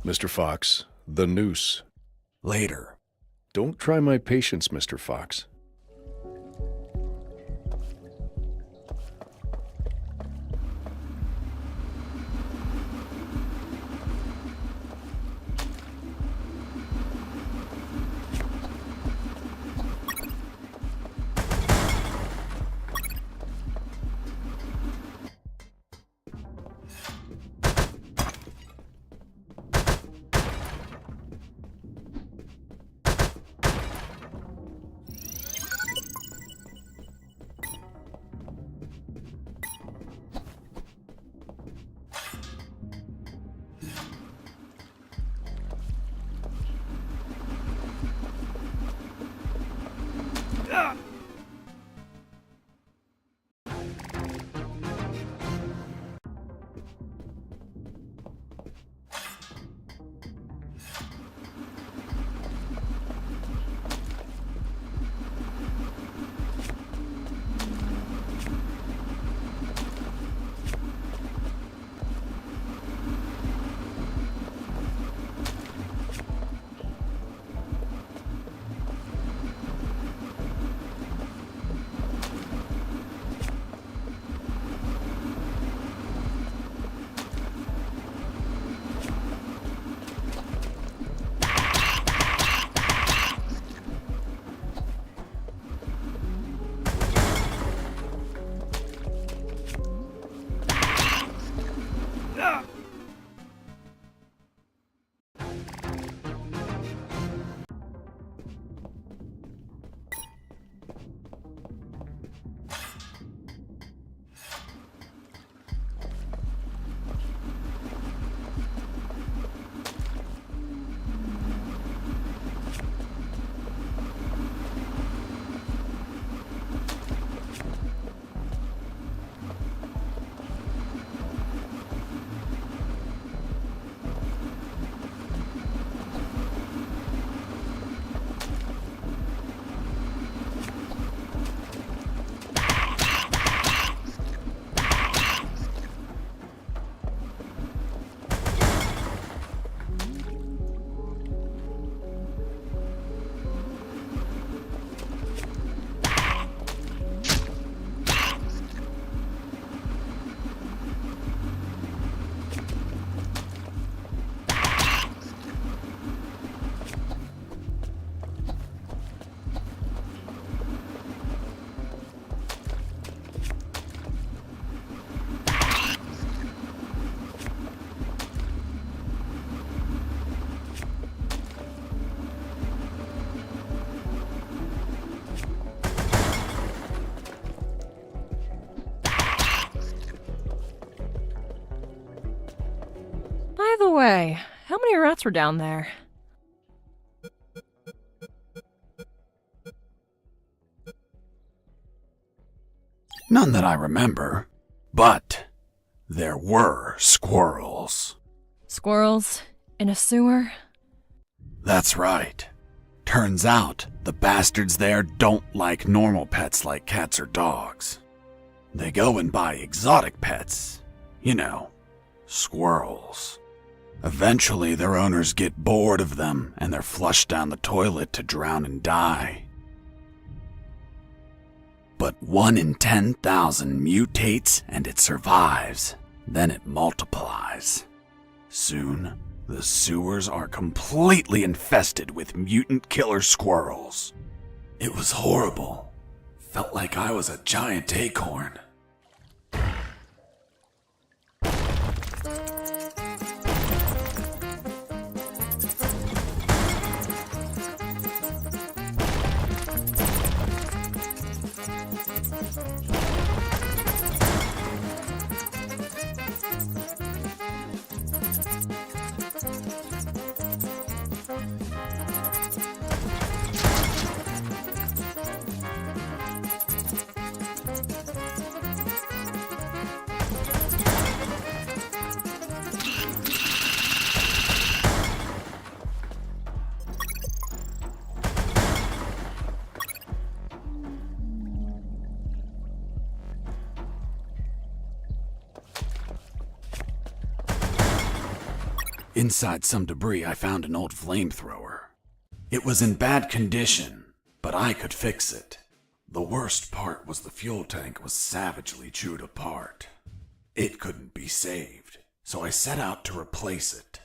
Mr. Fox, the noose. Later. Don't try my patience, Mr. Fox. By the way, how many rats were down there? None that I remember. But there were squirrels. Squirrels? In a sewer? That's right. Turns out the bastards there don't like normal pets like cats or dogs. They go and buy exotic pets. You know, squirrels. Eventually their owners get bored of them and they're flushed down the toilet to drown and die. But 1 in 10,000 mutates and it survives. Then it multiplies. Soon, the sewers are completely infested with mutant killer squirrels. It was horrible. Felt like I was a giant acorn. Inside some debris, I found an old flamethrower. It was in bad condition, but I could fix it. The worst part was the fuel tank was savagely chewed apart. It couldn't be saved, so I set out to replace it.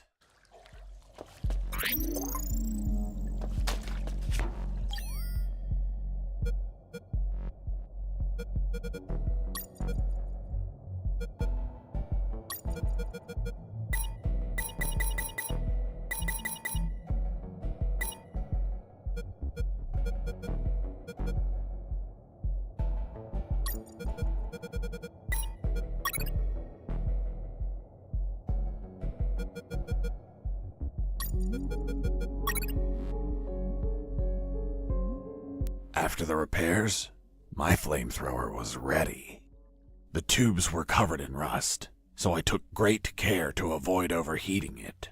After the repairs, my flamethrower was ready. The tubes were covered in rust, so I took great care to avoid overheating it.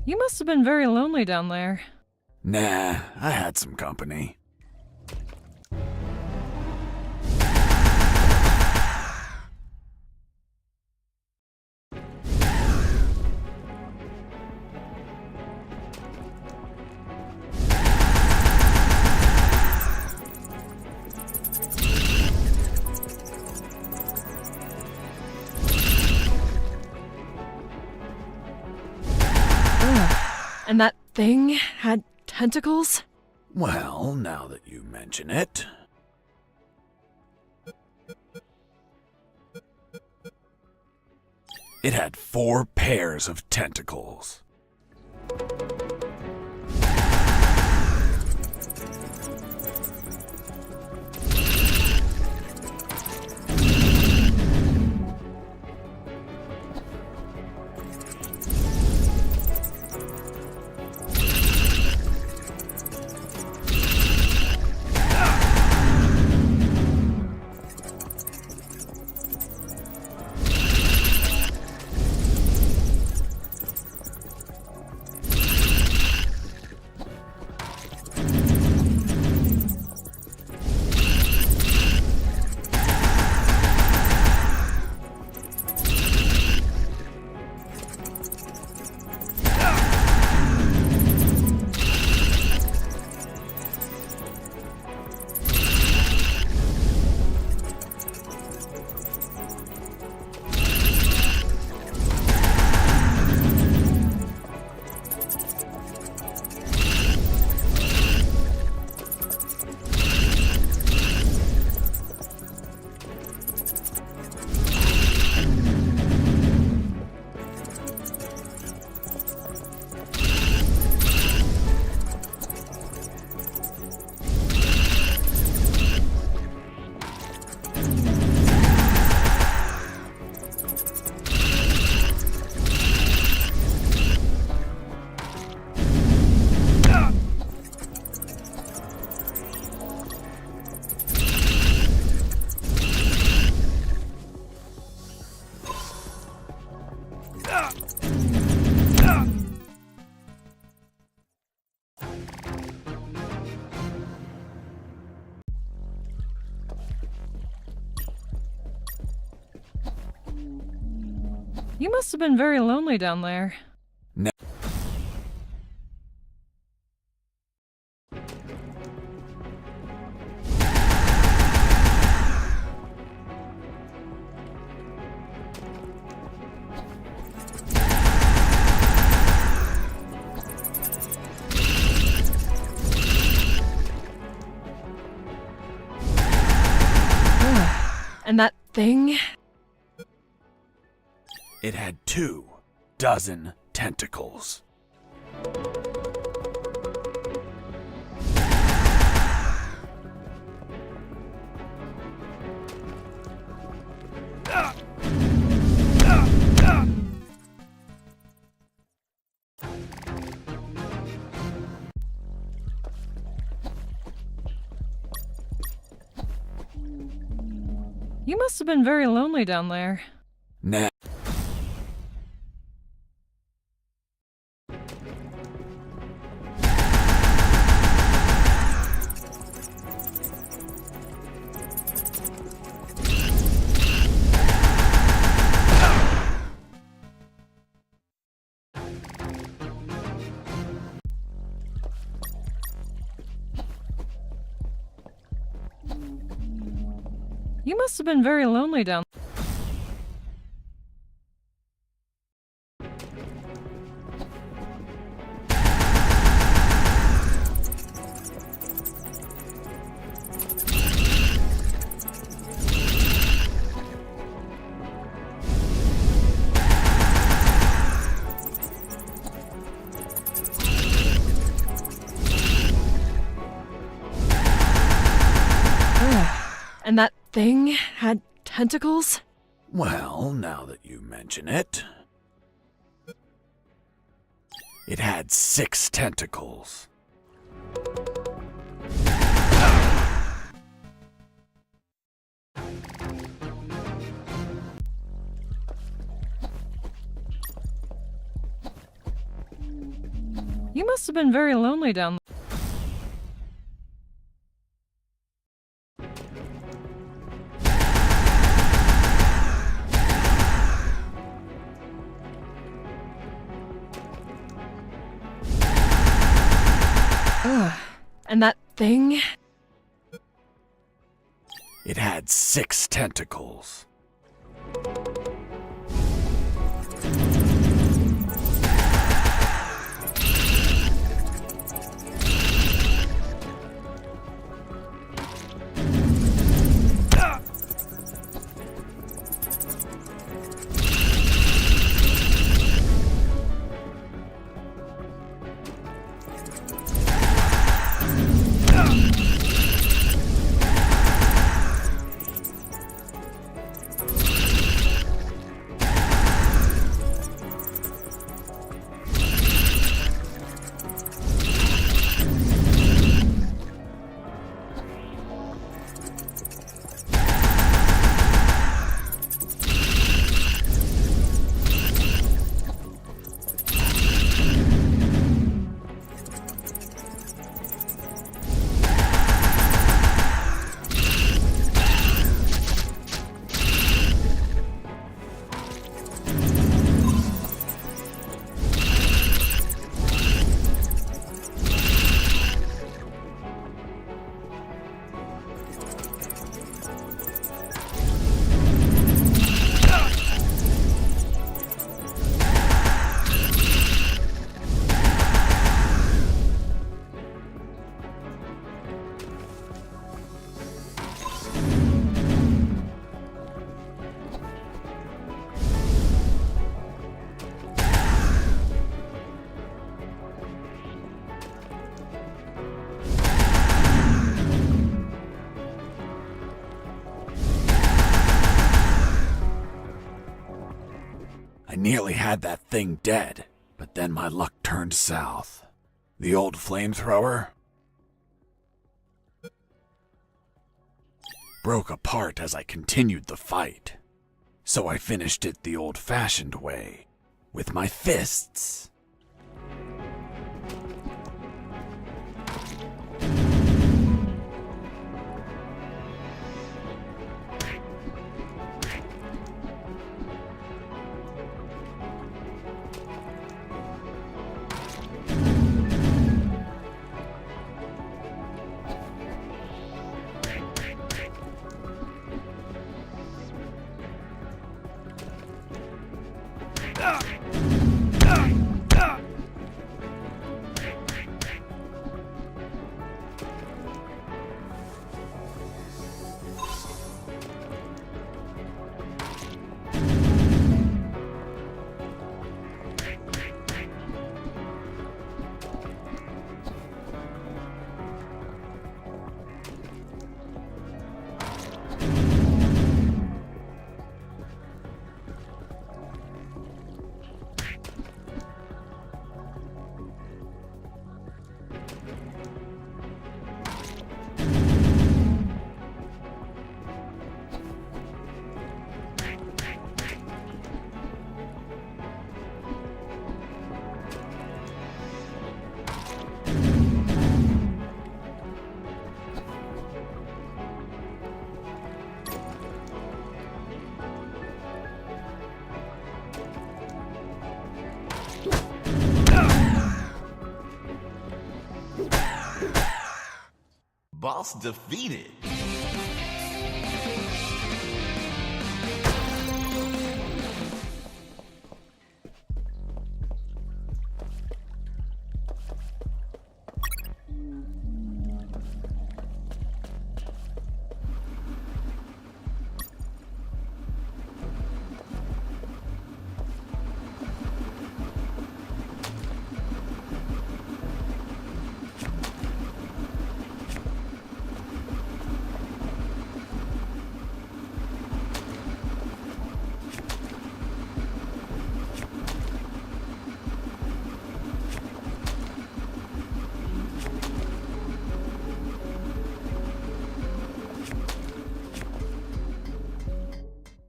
You must have been very lonely down there. Nah, I had some company. And that thing had tentacles? Well, now that you mention it. It had 4 pairs of tentacles. You must have been very lonely down there. No. And that thing? It had 2 dozen tentacles. You must have been very lonely down there. Nah. You must have been very lonely down there. And that thing had tentacles? Well, now that you mention it. It had 6 tentacles. You must have been very lonely down there. And that thing? It had 6 tentacles. I nearly had that thing dead, but then my luck turned south. The old flamethrower broke apart as I continued the fight. So I finished it the old-fashioned way, with my fists. Boss defeated.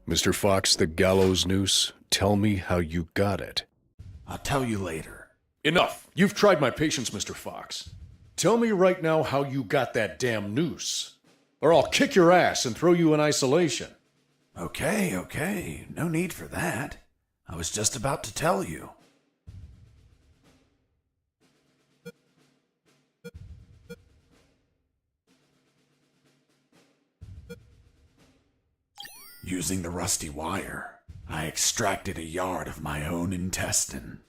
Mr. Fox, the gallows noose, tell me how you got it. I'll tell you later. Enough. You've tried my patience, Mr. Fox. Tell me right now how you got that damn noose, or I'll kick your ass and throw you in isolation. Okay. No need for that. I was just about to tell you. Using the rusty wire, I extracted a yard of my own intestine.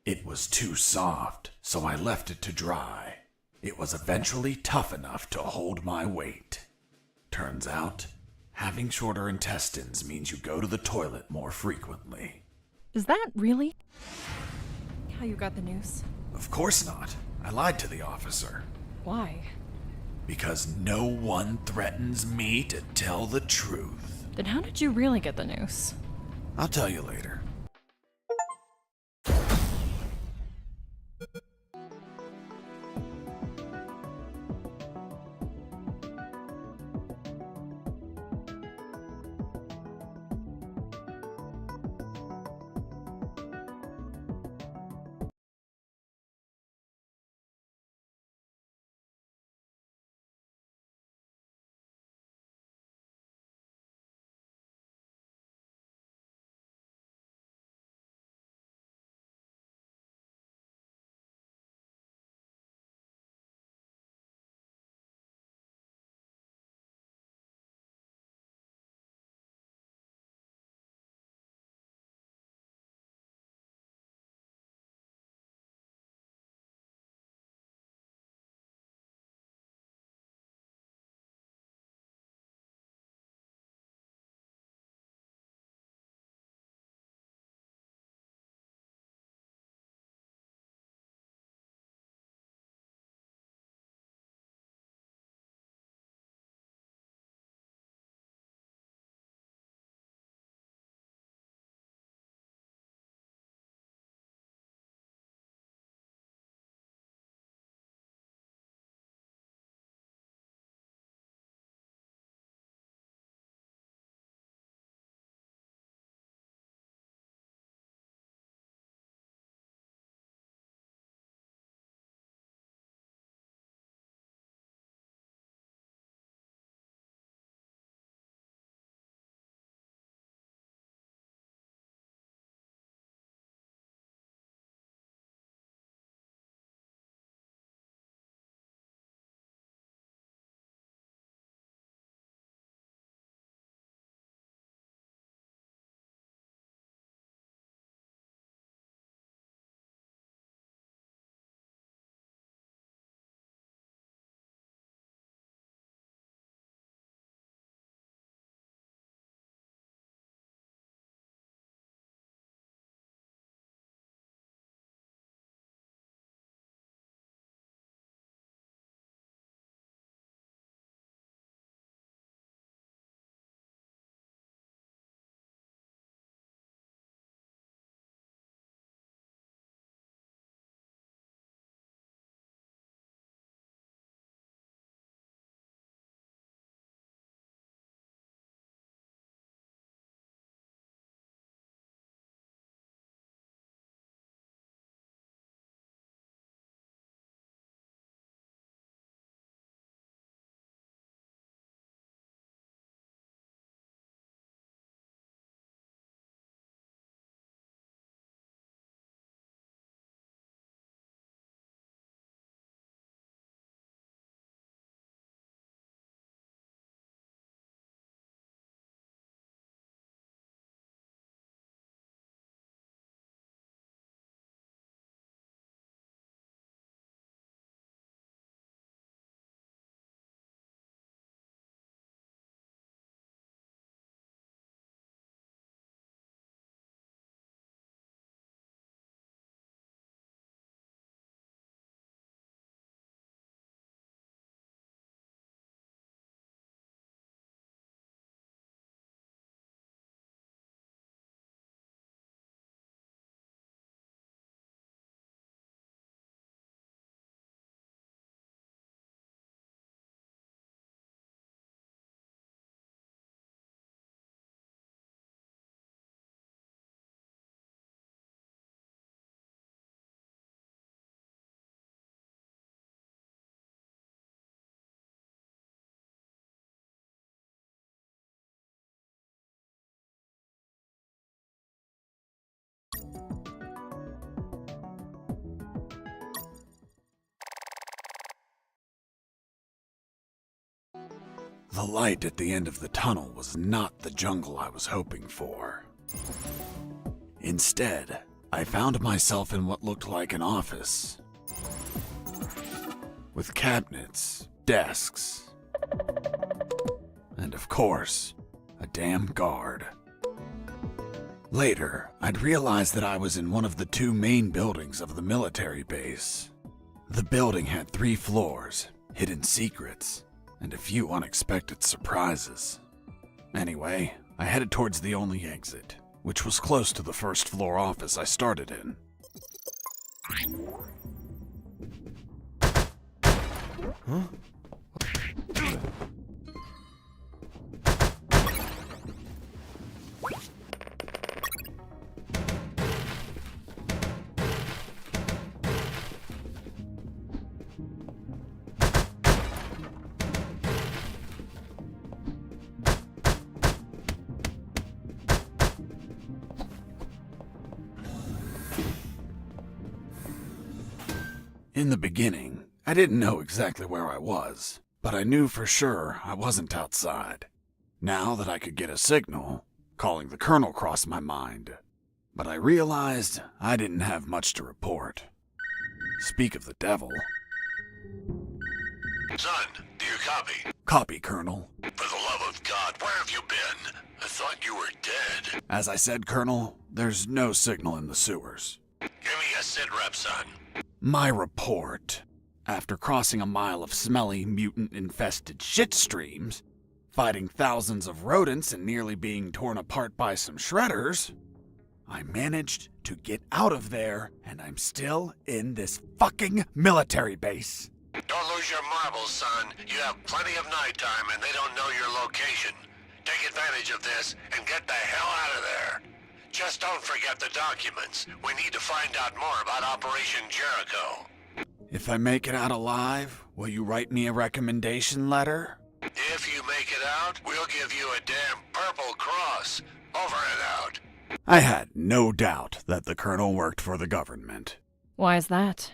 It was too soft, so I left it to dry. It was eventually tough enough to hold my weight. Turns out, having shorter intestines means you go to the toilet more frequently. Is that really how you got the noose? Of course not. I lied to the officer. Why? Because no one threatens me to tell the truth. Then how did you really get the noose? I'll tell you later. The light at the end of the tunnel was not the jungle I was hoping for. Instead, I found myself in what looked like an office, with cabinets, desks, and of course, a damn guard. Later, I'd realized that I was in one of the two main buildings of the military base. The building had 3 floors, hidden secrets, and a few unexpected surprises. Anyway, I headed towards the only exit, which was close to the first floor office I started in. Huh? In the beginning, I didn't know exactly where I was, but I knew for sure I wasn't outside. Now that I could get a signal, calling the colonel crossed my mind. But I realized I didn't have much to report. Speak of the devil. Son, do you copy? Copy, Colonel. For the love of God, where have you been? I thought you were dead. As I said, Colonel, there's no signal in the sewers. Give me a sit rep, son. My report. After crossing a mile of smelly, mutant-infested shit streams, fighting thousands of rodents and nearly being torn apart by some shredders, I managed to get out of there, and I'm still in this fucking military base. Don't lose your marbles, son. You have plenty of nighttime and they don't know your location. Take advantage of this and get the hell out of there. Just don't forget the documents. We need to find out more about Operation Jericho. If I make it out alive, will you write me a recommendation letter? If you make it out, we'll give you a damn purple cross. Over and out. I had no doubt that the colonel worked for the government. Why is that?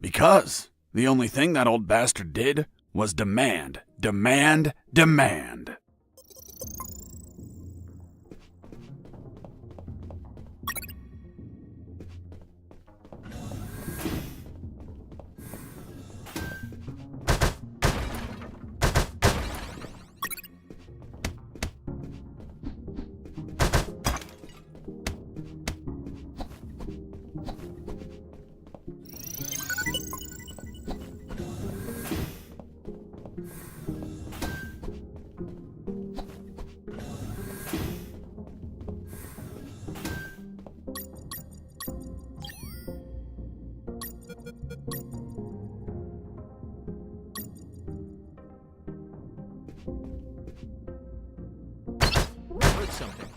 Because the only thing that old bastard did was demand, demand, demand. Heard something.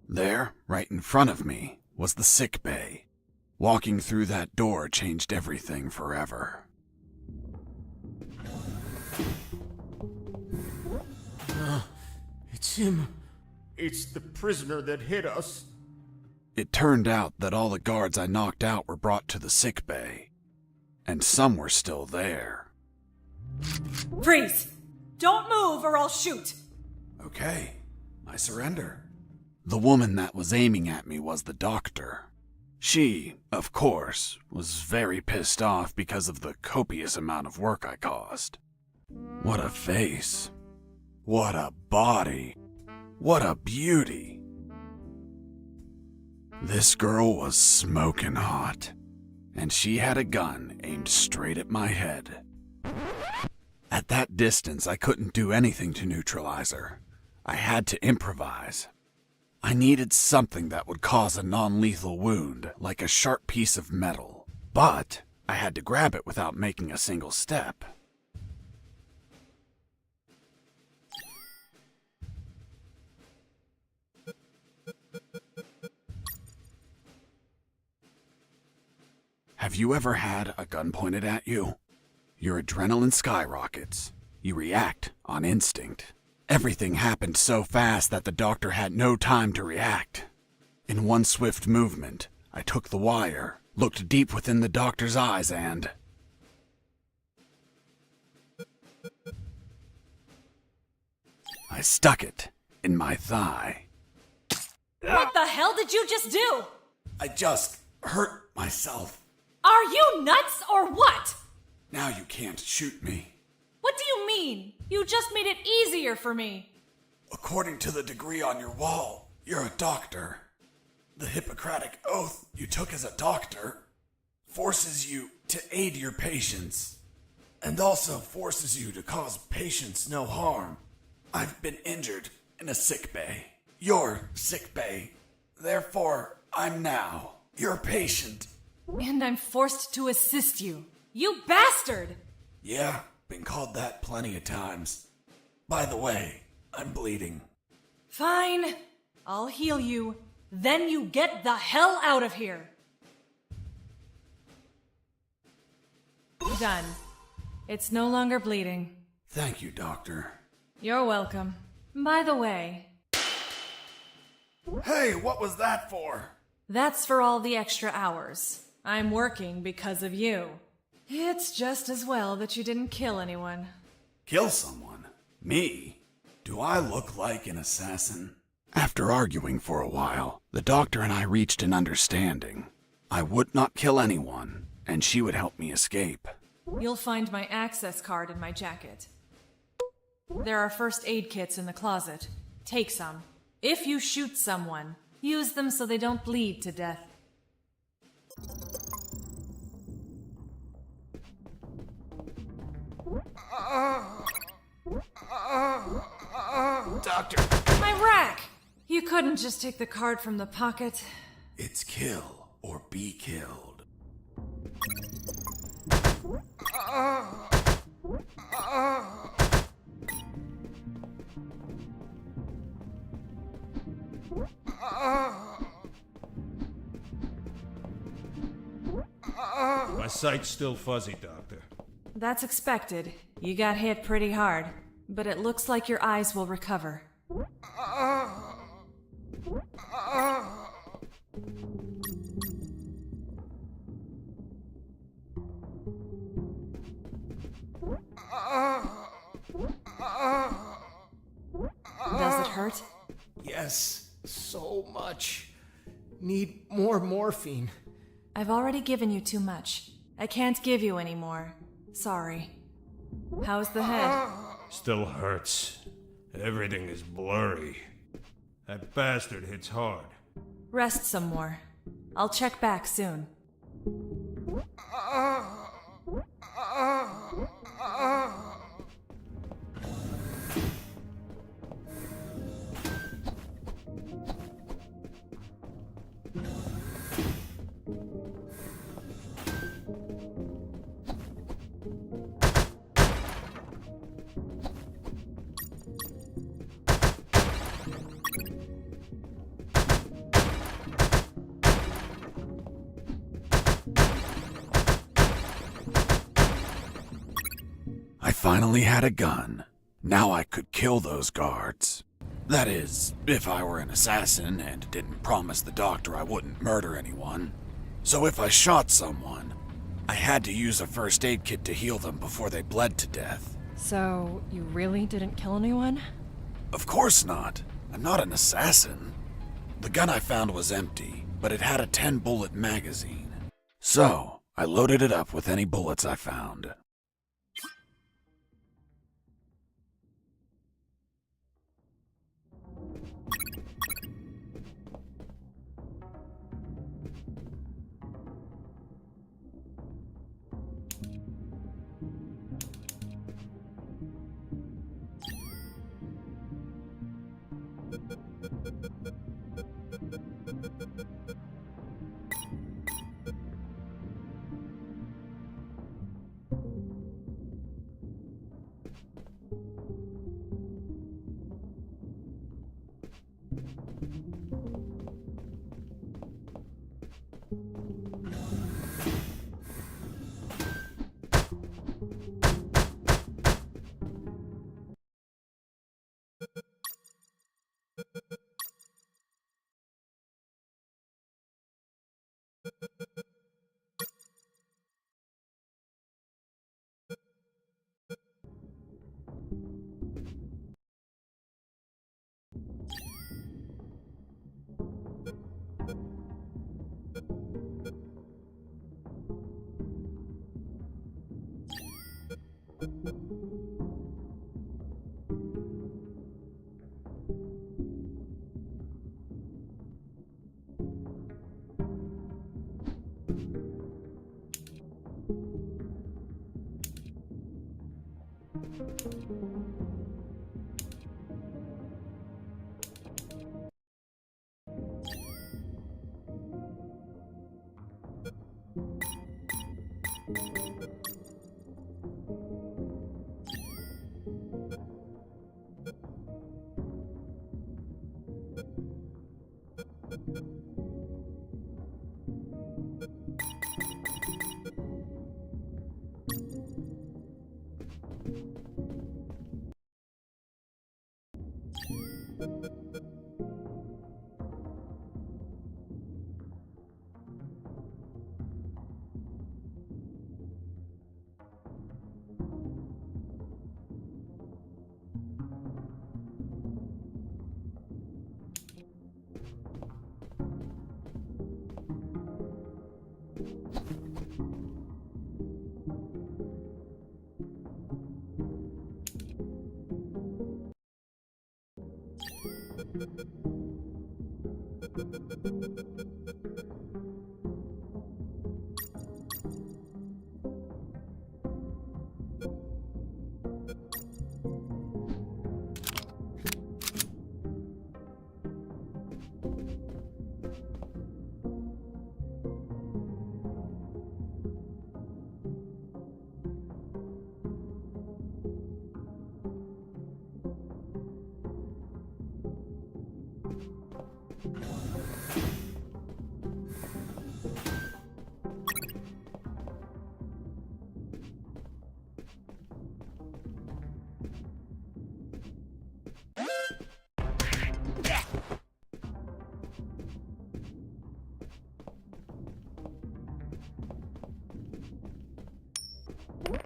There, right in front of me, was the sick bay. Walking through that door changed everything forever. It's him. It's the prisoner that hit us. It turned out that all the guards I knocked out were brought to the sick bay, and some were still there. Freeze! Don't move or I'll shoot! Okay, I surrender. The woman that was aiming at me was the doctor. She, of course, was very pissed off because of the copious amount of work I caused. What a face. What a body. What a beauty. This girl was smoking hot, and she had a gun aimed straight at my head. At that distance, I couldn't do anything to neutralize her. I had to improvise. I needed something that would cause a non-lethal wound, like a sharp piece of metal. But I had to grab it without making a single step. Have you ever had a gun pointed at you? Your adrenaline skyrockets. You react on instinct. Everything happened so fast that the doctor had no time to react. In one swift movement, I took the wire, looked deep within the doctor's eyes, and... I stuck it in my thigh. What the hell did you just do? I just hurt myself. Are you nuts or what? Now you can't shoot me. What do you mean? You just made it easier for me. According to the degree on your wall, you're a doctor. The Hippocratic oath you took as a doctor forces you to aid your patients, and also forces you to cause patients no harm. I've been injured in a sick bay. Your sick bay. Therefore, I'm now your patient. And I'm forced to assist you. You bastard! Yeah, been called that plenty of times. By the way, I'm bleeding. Fine. I'll heal you. Then you get the hell out of here. Done. It's no longer bleeding. Thank you, Doctor. You're welcome. By the way, Hey, what was that for? that's for all the extra hours. I'm working because of you. It's just as well that you didn't kill anyone. Kill someone? Me? Do I look like an assassin? After arguing for a while, the doctor and I reached an understanding. I would not kill anyone, and she would help me escape. You'll find my access card in my jacket. There are first aid kits in the closet. Take some. If you shoot someone, use them so they don't bleed to death. Doctor! My rack! You couldn't just take the card from the pocket. It's kill or be killed. My sight's still fuzzy, Doctor. That's expected. You got hit pretty hard. But it looks like your eyes will recover. Does it hurt? Yes, so much. Need more morphine. I've already given you too much. I can't give you any more. Sorry. How's the head? Still hurts. Everything is blurry. That bastard hits hard. Rest some more. I'll check back soon. I finally had a gun. Now I could kill those guards. That is, if I were an assassin and didn't promise the doctor I wouldn't murder anyone. So if I shot someone, I had to use a first aid kit to heal them before they bled to death. So, you really didn't kill anyone? Of course not. I'm not an assassin. The gun I found was empty, but it had a 10-bullet magazine. So, I loaded it up with any bullets I found.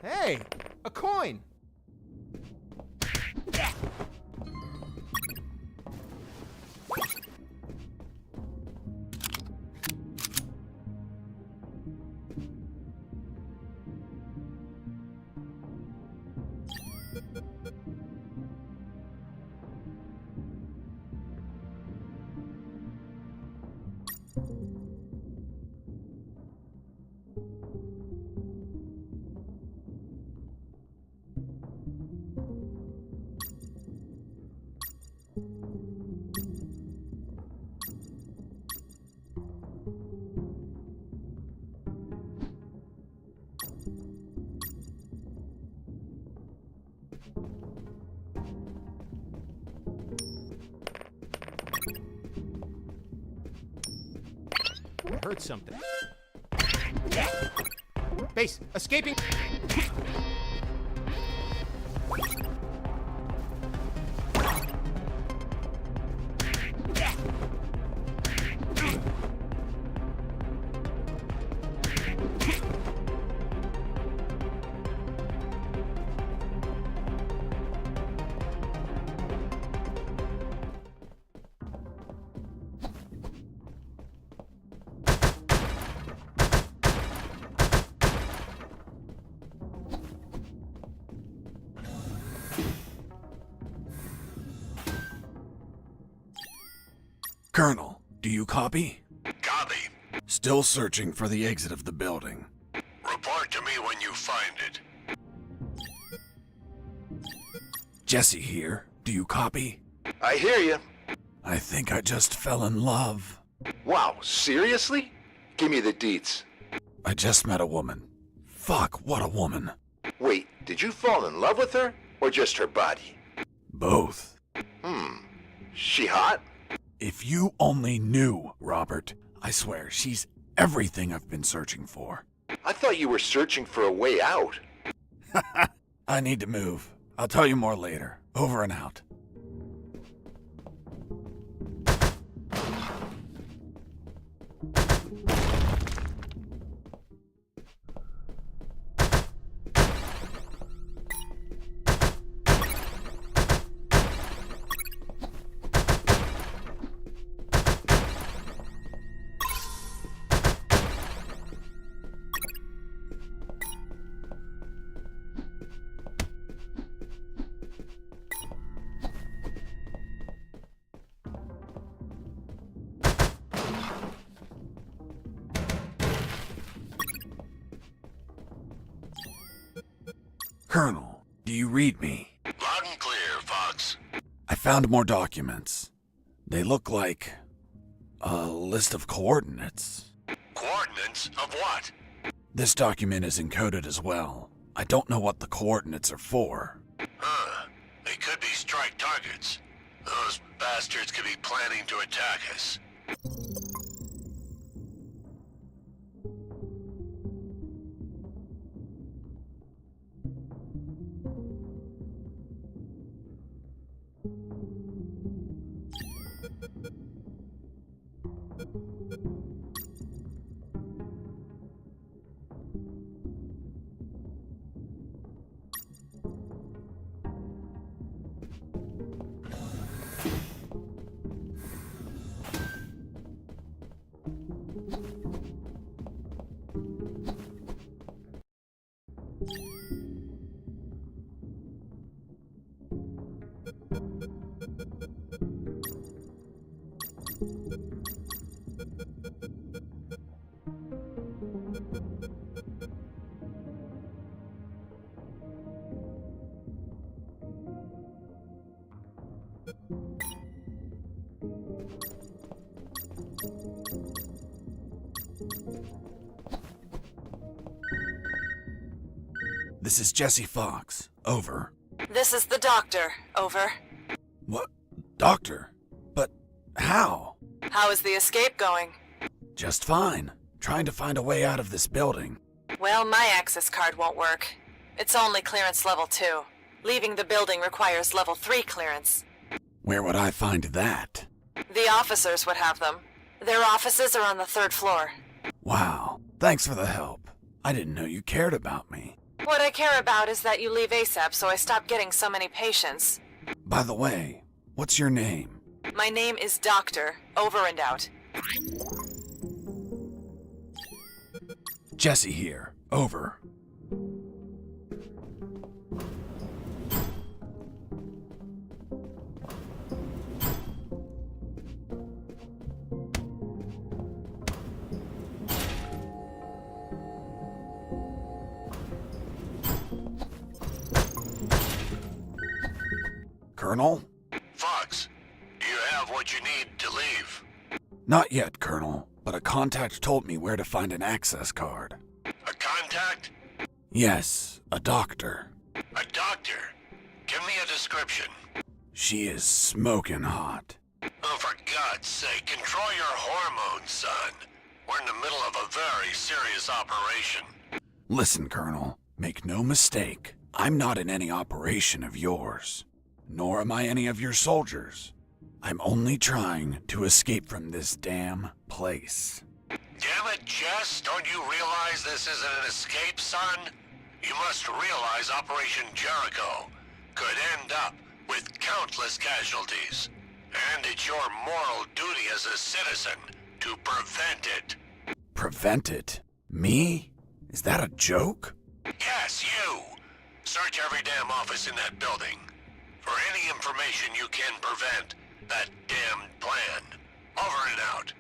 Hey, a coin! I heard something. Base, escaping! Colonel, do you copy? Copy. Still searching for the exit of the building. Report to me when you find it. Jesse here. Do you copy? I hear you. I think I just fell in love. Wow, seriously? Give me the deets. I just met a woman. Fuck, what a woman. Wait, did you fall in love with her? Or just her body? Both. She hot? If you only knew, Robert. I swear, she's everything I've been searching for. I thought you were searching for a way out. I need to move. I'll tell you more later. Over and out. Colonel, do you read me? Loud and clear, Fox. I found more documents. They look like a list of coordinates. Coordinates of what? This document is encoded as well. I don't know what the coordinates are for. Huh. They could be strike targets. Those bastards could be planning to attack us. This is Jesse Fox. Over. This is the doctor. Over. What? Doctor? But how? How is the escape going? Just fine. Trying to find a way out of this building. Well, my access card won't work. It's only clearance level 2. Leaving the building requires level 3 clearance. Where would I find that? The officers would have them. Their offices are on the 3rd floor. Wow. Thanks for the help. I didn't know you cared about me. What I care about is that you leave ASAP so I stop getting so many patients. By the way, what's your name? My name is Doctor. Over and out. Jesse here. Over. Colonel? Fox, do you have what you need to leave? Not yet, Colonel, but a contact told me where to find an access card. A contact? Yes, a doctor. A doctor? Give me a description. She is smoking hot. Oh, for God's sake, control your hormones, son. We're in the middle of a very serious operation. Listen, Colonel, make no mistake. I'm not in any operation of yours. Nor am I any of your soldiers. I'm only trying to escape from this damn place. Damn it, Jess, don't you realize this isn't an escape, son? You must realize Operation Jericho could end up with countless casualties. And it's your moral duty as a citizen to prevent it. Prevent it? Me? Is that a joke? Yes, you. Search every damn office in that building for any information you can prevent that damned plan. Over and out.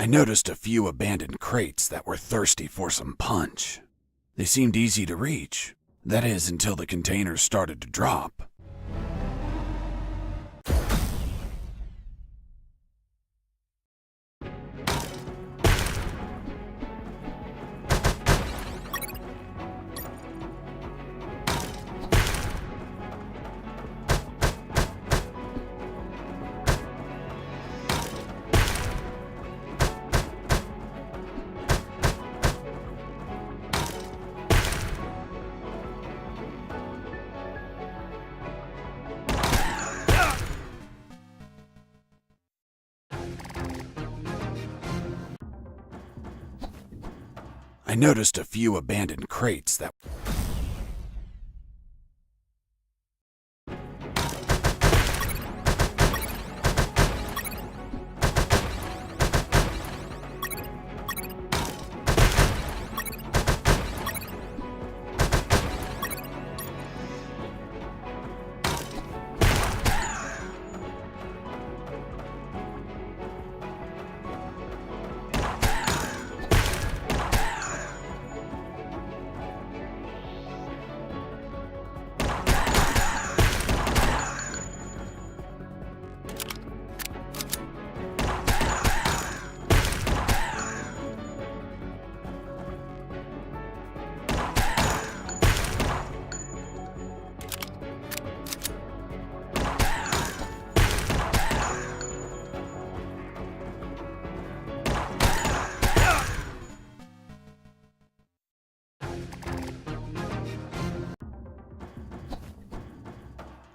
I noticed a few abandoned crates that were thirsty for some punch. They seemed easy to reach. That is, until the containers started to drop. I noticed a few abandoned crates that...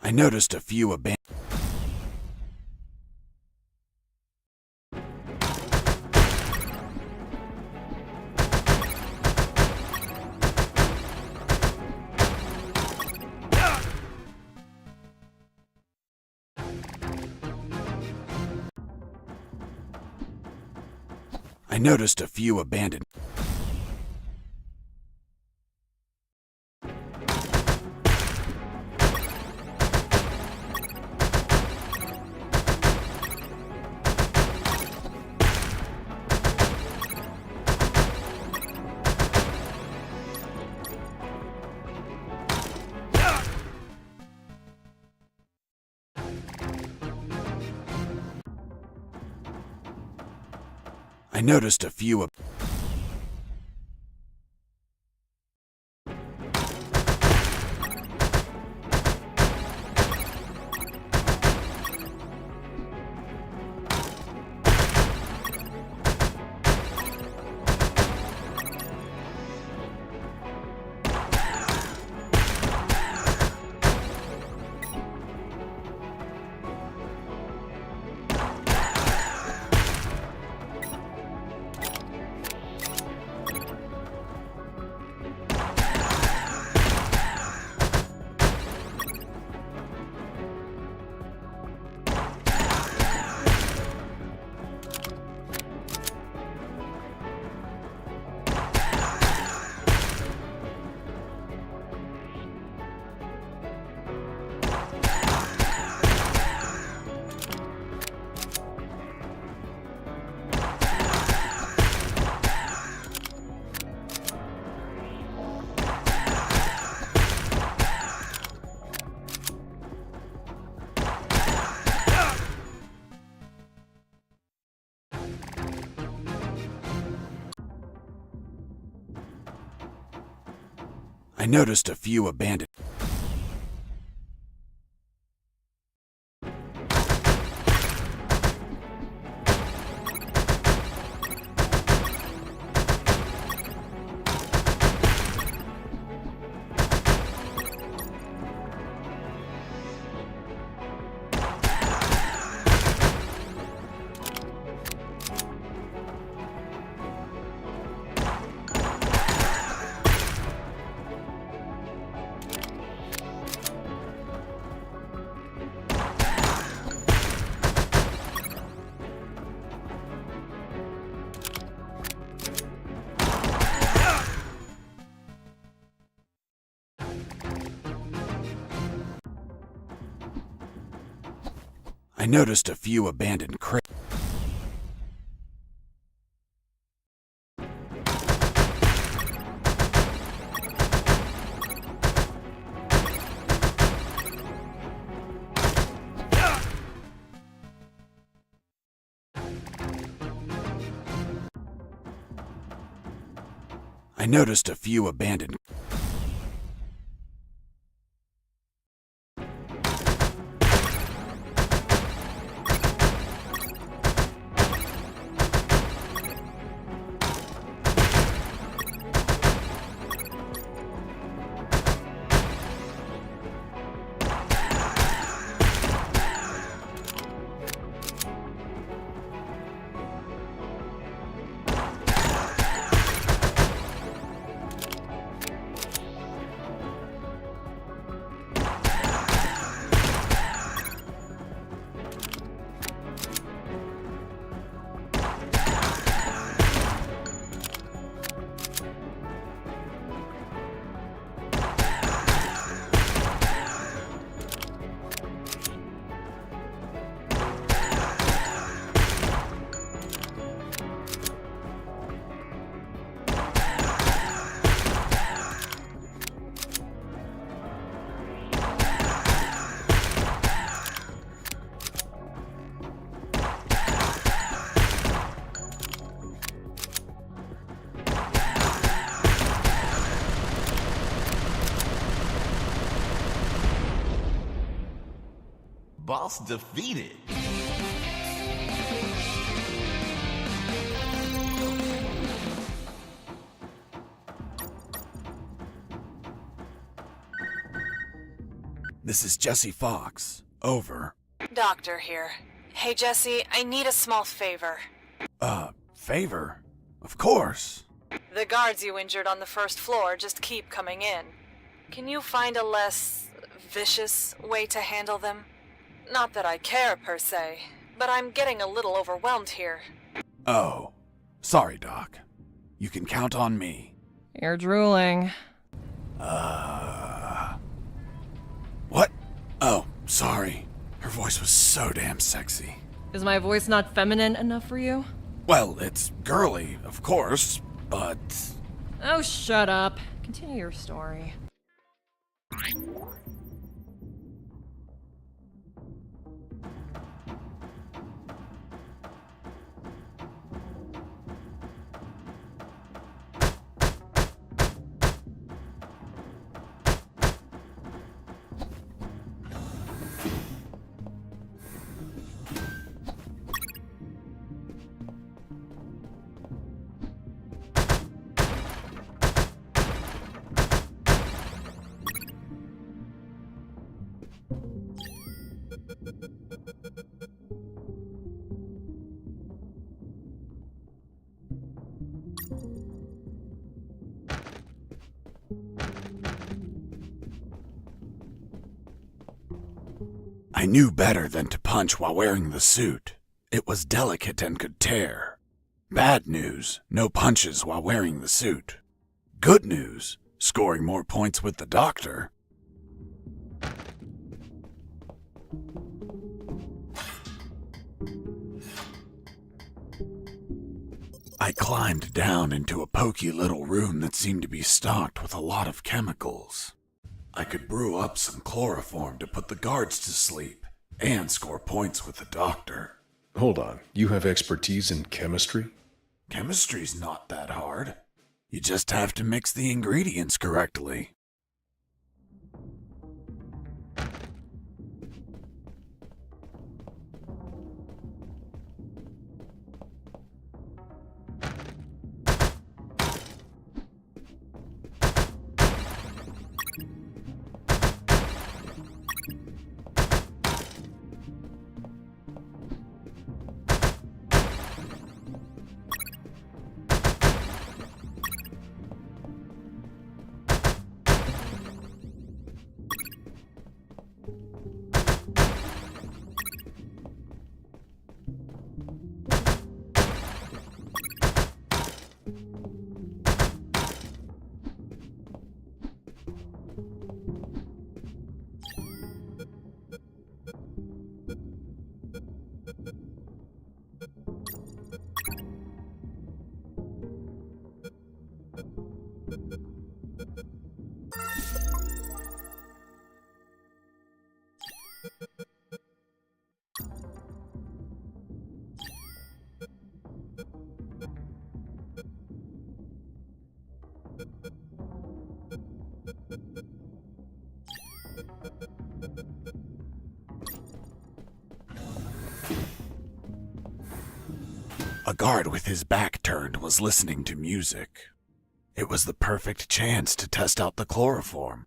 I noticed a few abandoned... I noticed a few abandoned... I noticed a few... I noticed a few abandoned... I noticed a few abandoned crates. I noticed a few abandoned. Boss defeated. This is Jesse Fox. Over. Doctor here. Hey, Jesse, I need a small favor. Favor? Of course. The guards you injured on the first floor just keep coming in. Can you find a less vicious way to handle them? Not that I care, per se, but I'm getting a little overwhelmed here. Oh. Sorry, Doc. You can count on me. You're drooling. What? Oh, sorry. Her voice was so damn sexy. Is my voice not feminine enough for you? Well, it's girly, of course, but... Oh, shut up. Continue your story. I knew better than to punch while wearing the suit. It was delicate and could tear. Bad news, no punches while wearing the suit. Good news, scoring more points with the doctor. I climbed down into a poky little room that seemed to be stocked with a lot of chemicals. I could brew up some chloroform to put the guards to sleep and score points with the doctor. Hold on. You have expertise in chemistry? Chemistry's not that hard. You just have to mix the ingredients correctly. A guard with his back turned was listening to music. It was the perfect chance to test out the chloroform.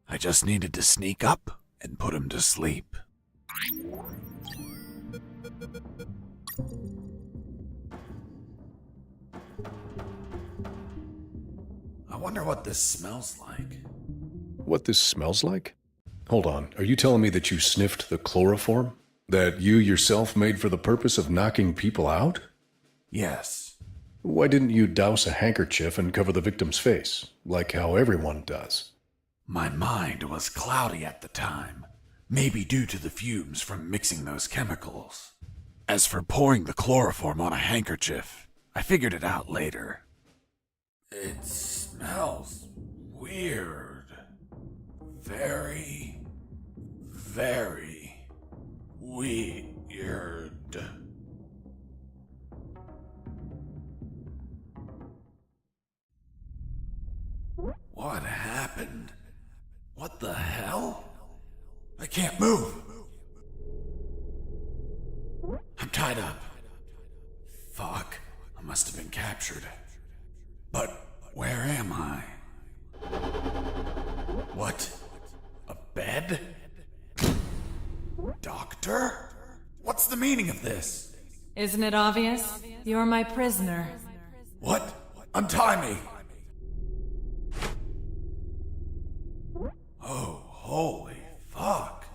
I just needed to sneak up and put him to sleep. I wonder what this smells like. What this smells like? Hold on, are you telling me that you sniffed the chloroform? That you yourself made for the purpose of knocking people out? Yes. Why didn't you douse a handkerchief and cover the victim's face, like how everyone does? My mind was cloudy at the time, maybe due to the fumes from mixing those chemicals. As for pouring the chloroform on a handkerchief, I figured it out later. It smells weird. Very, very weird. What happened? What the hell? I can't move. I'm tied up. Fuck, I must have been captured. But where am I? What? A bed? Doctor? What's the meaning of this? Isn't it obvious? You're my prisoner. What? Untie me! Oh, holy fuck.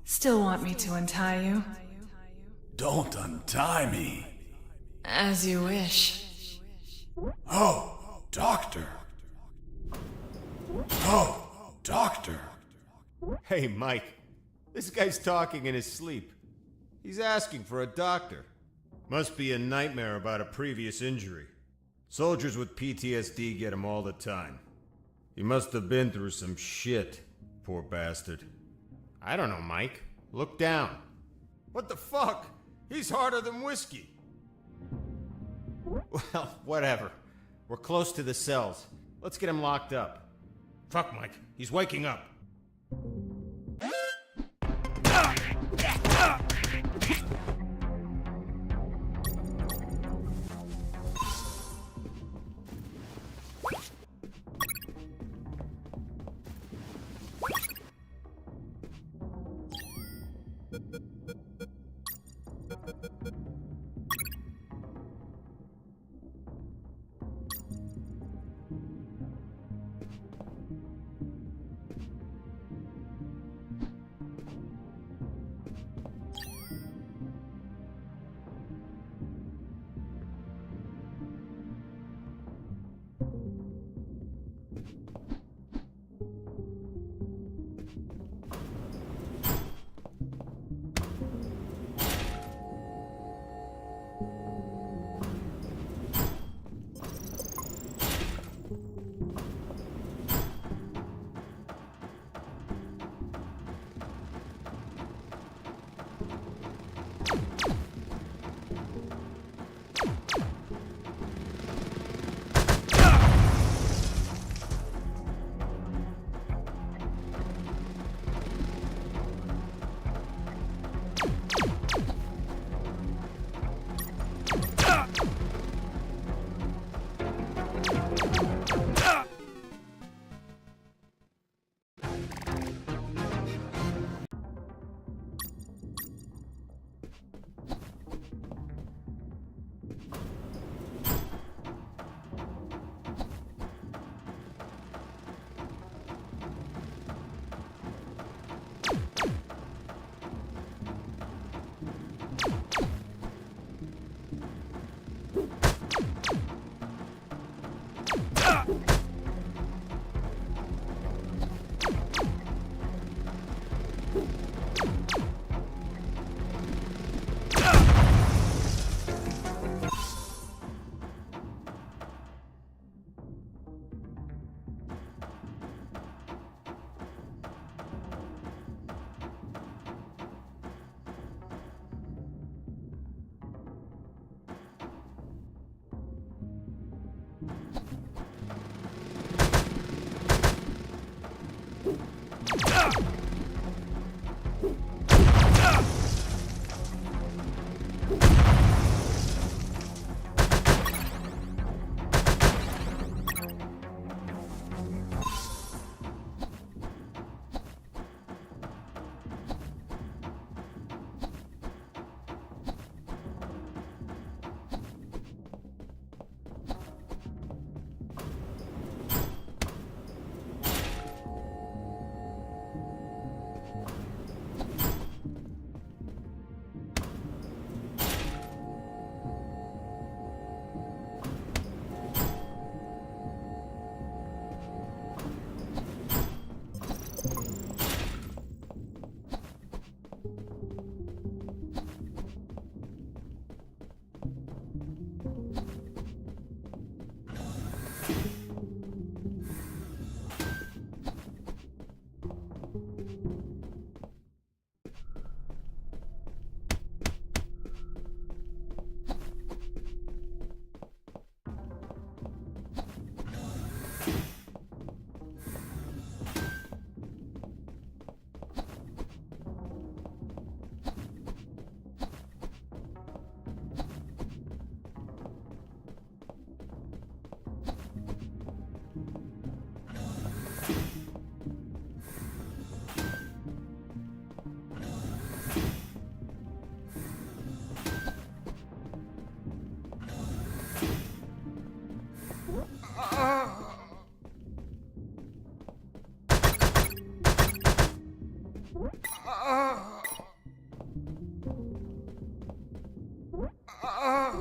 Still want me to untie you? Don't untie me. As you wish. Oh, doctor. Oh, doctor. Hey, Mike. This guy's talking in his sleep. He's asking for a doctor. Must be a nightmare about a previous injury. Soldiers with PTSD get him all the time. He must have been through some shit, poor bastard. I don't know, Mike. Look down. What the fuck? He's harder than whiskey. Well, whatever. We're close to the cells. Let's get him locked up. Fuck, Mike. He's waking up.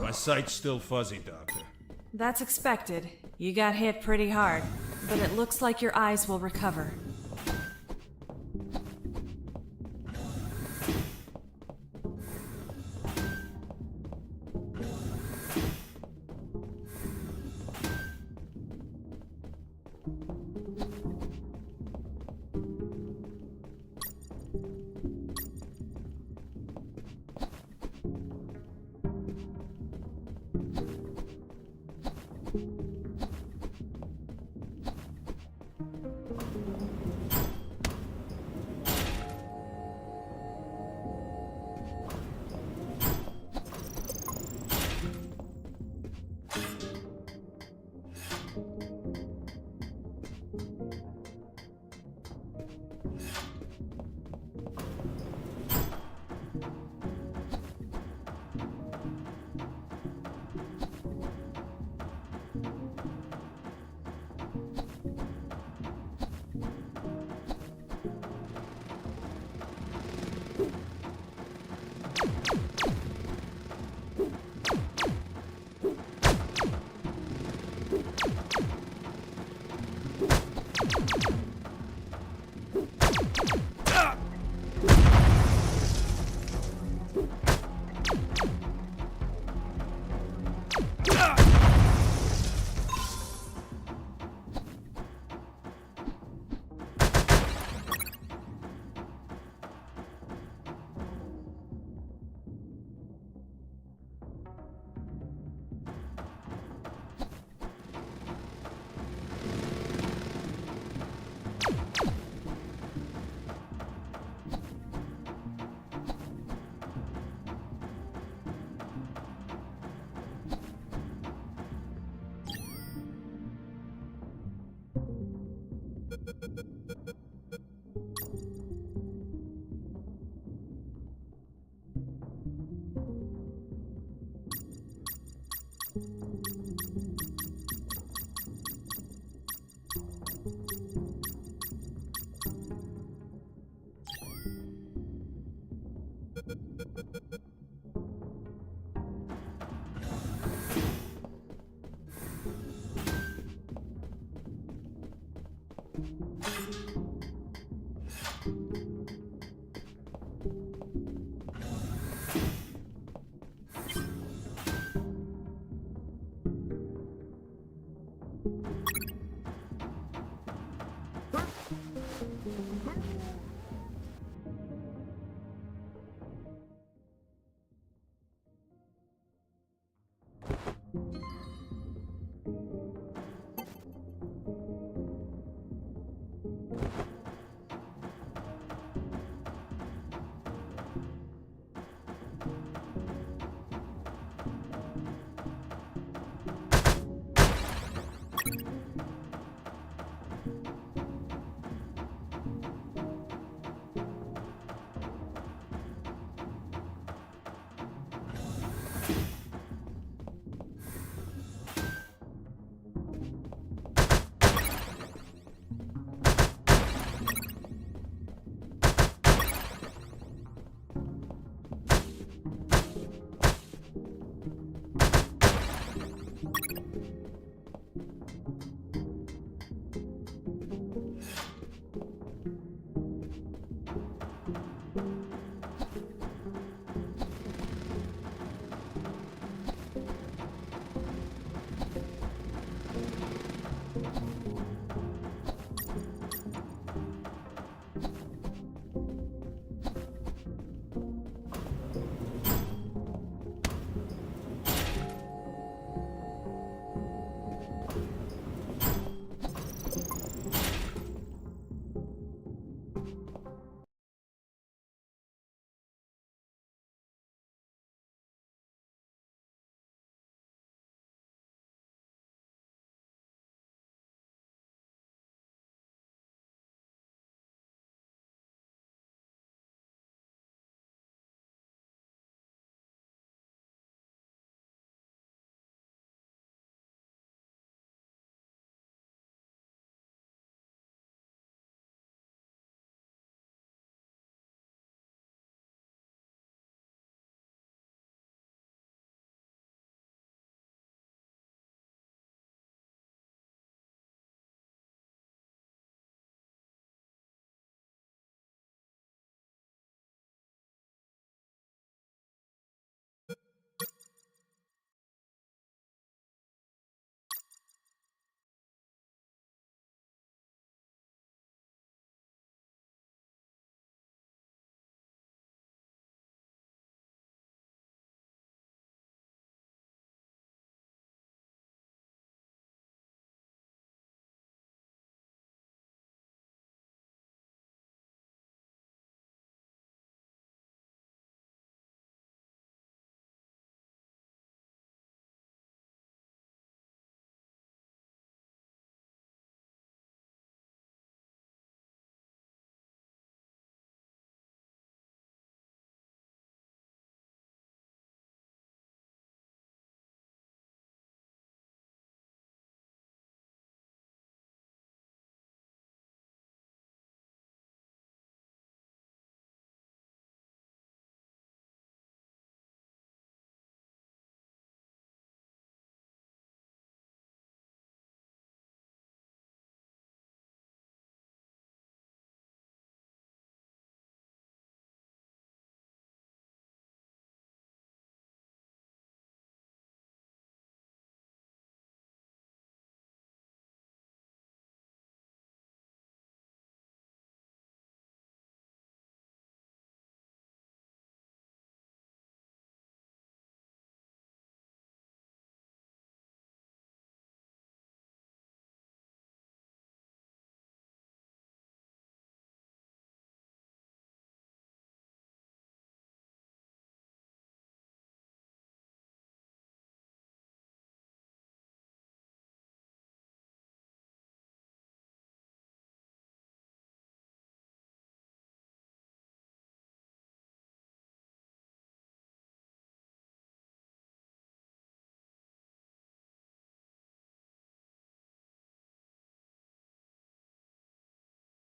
My sight's still fuzzy, Doctor. That's expected. You got hit pretty hard, but it looks like your eyes will recover.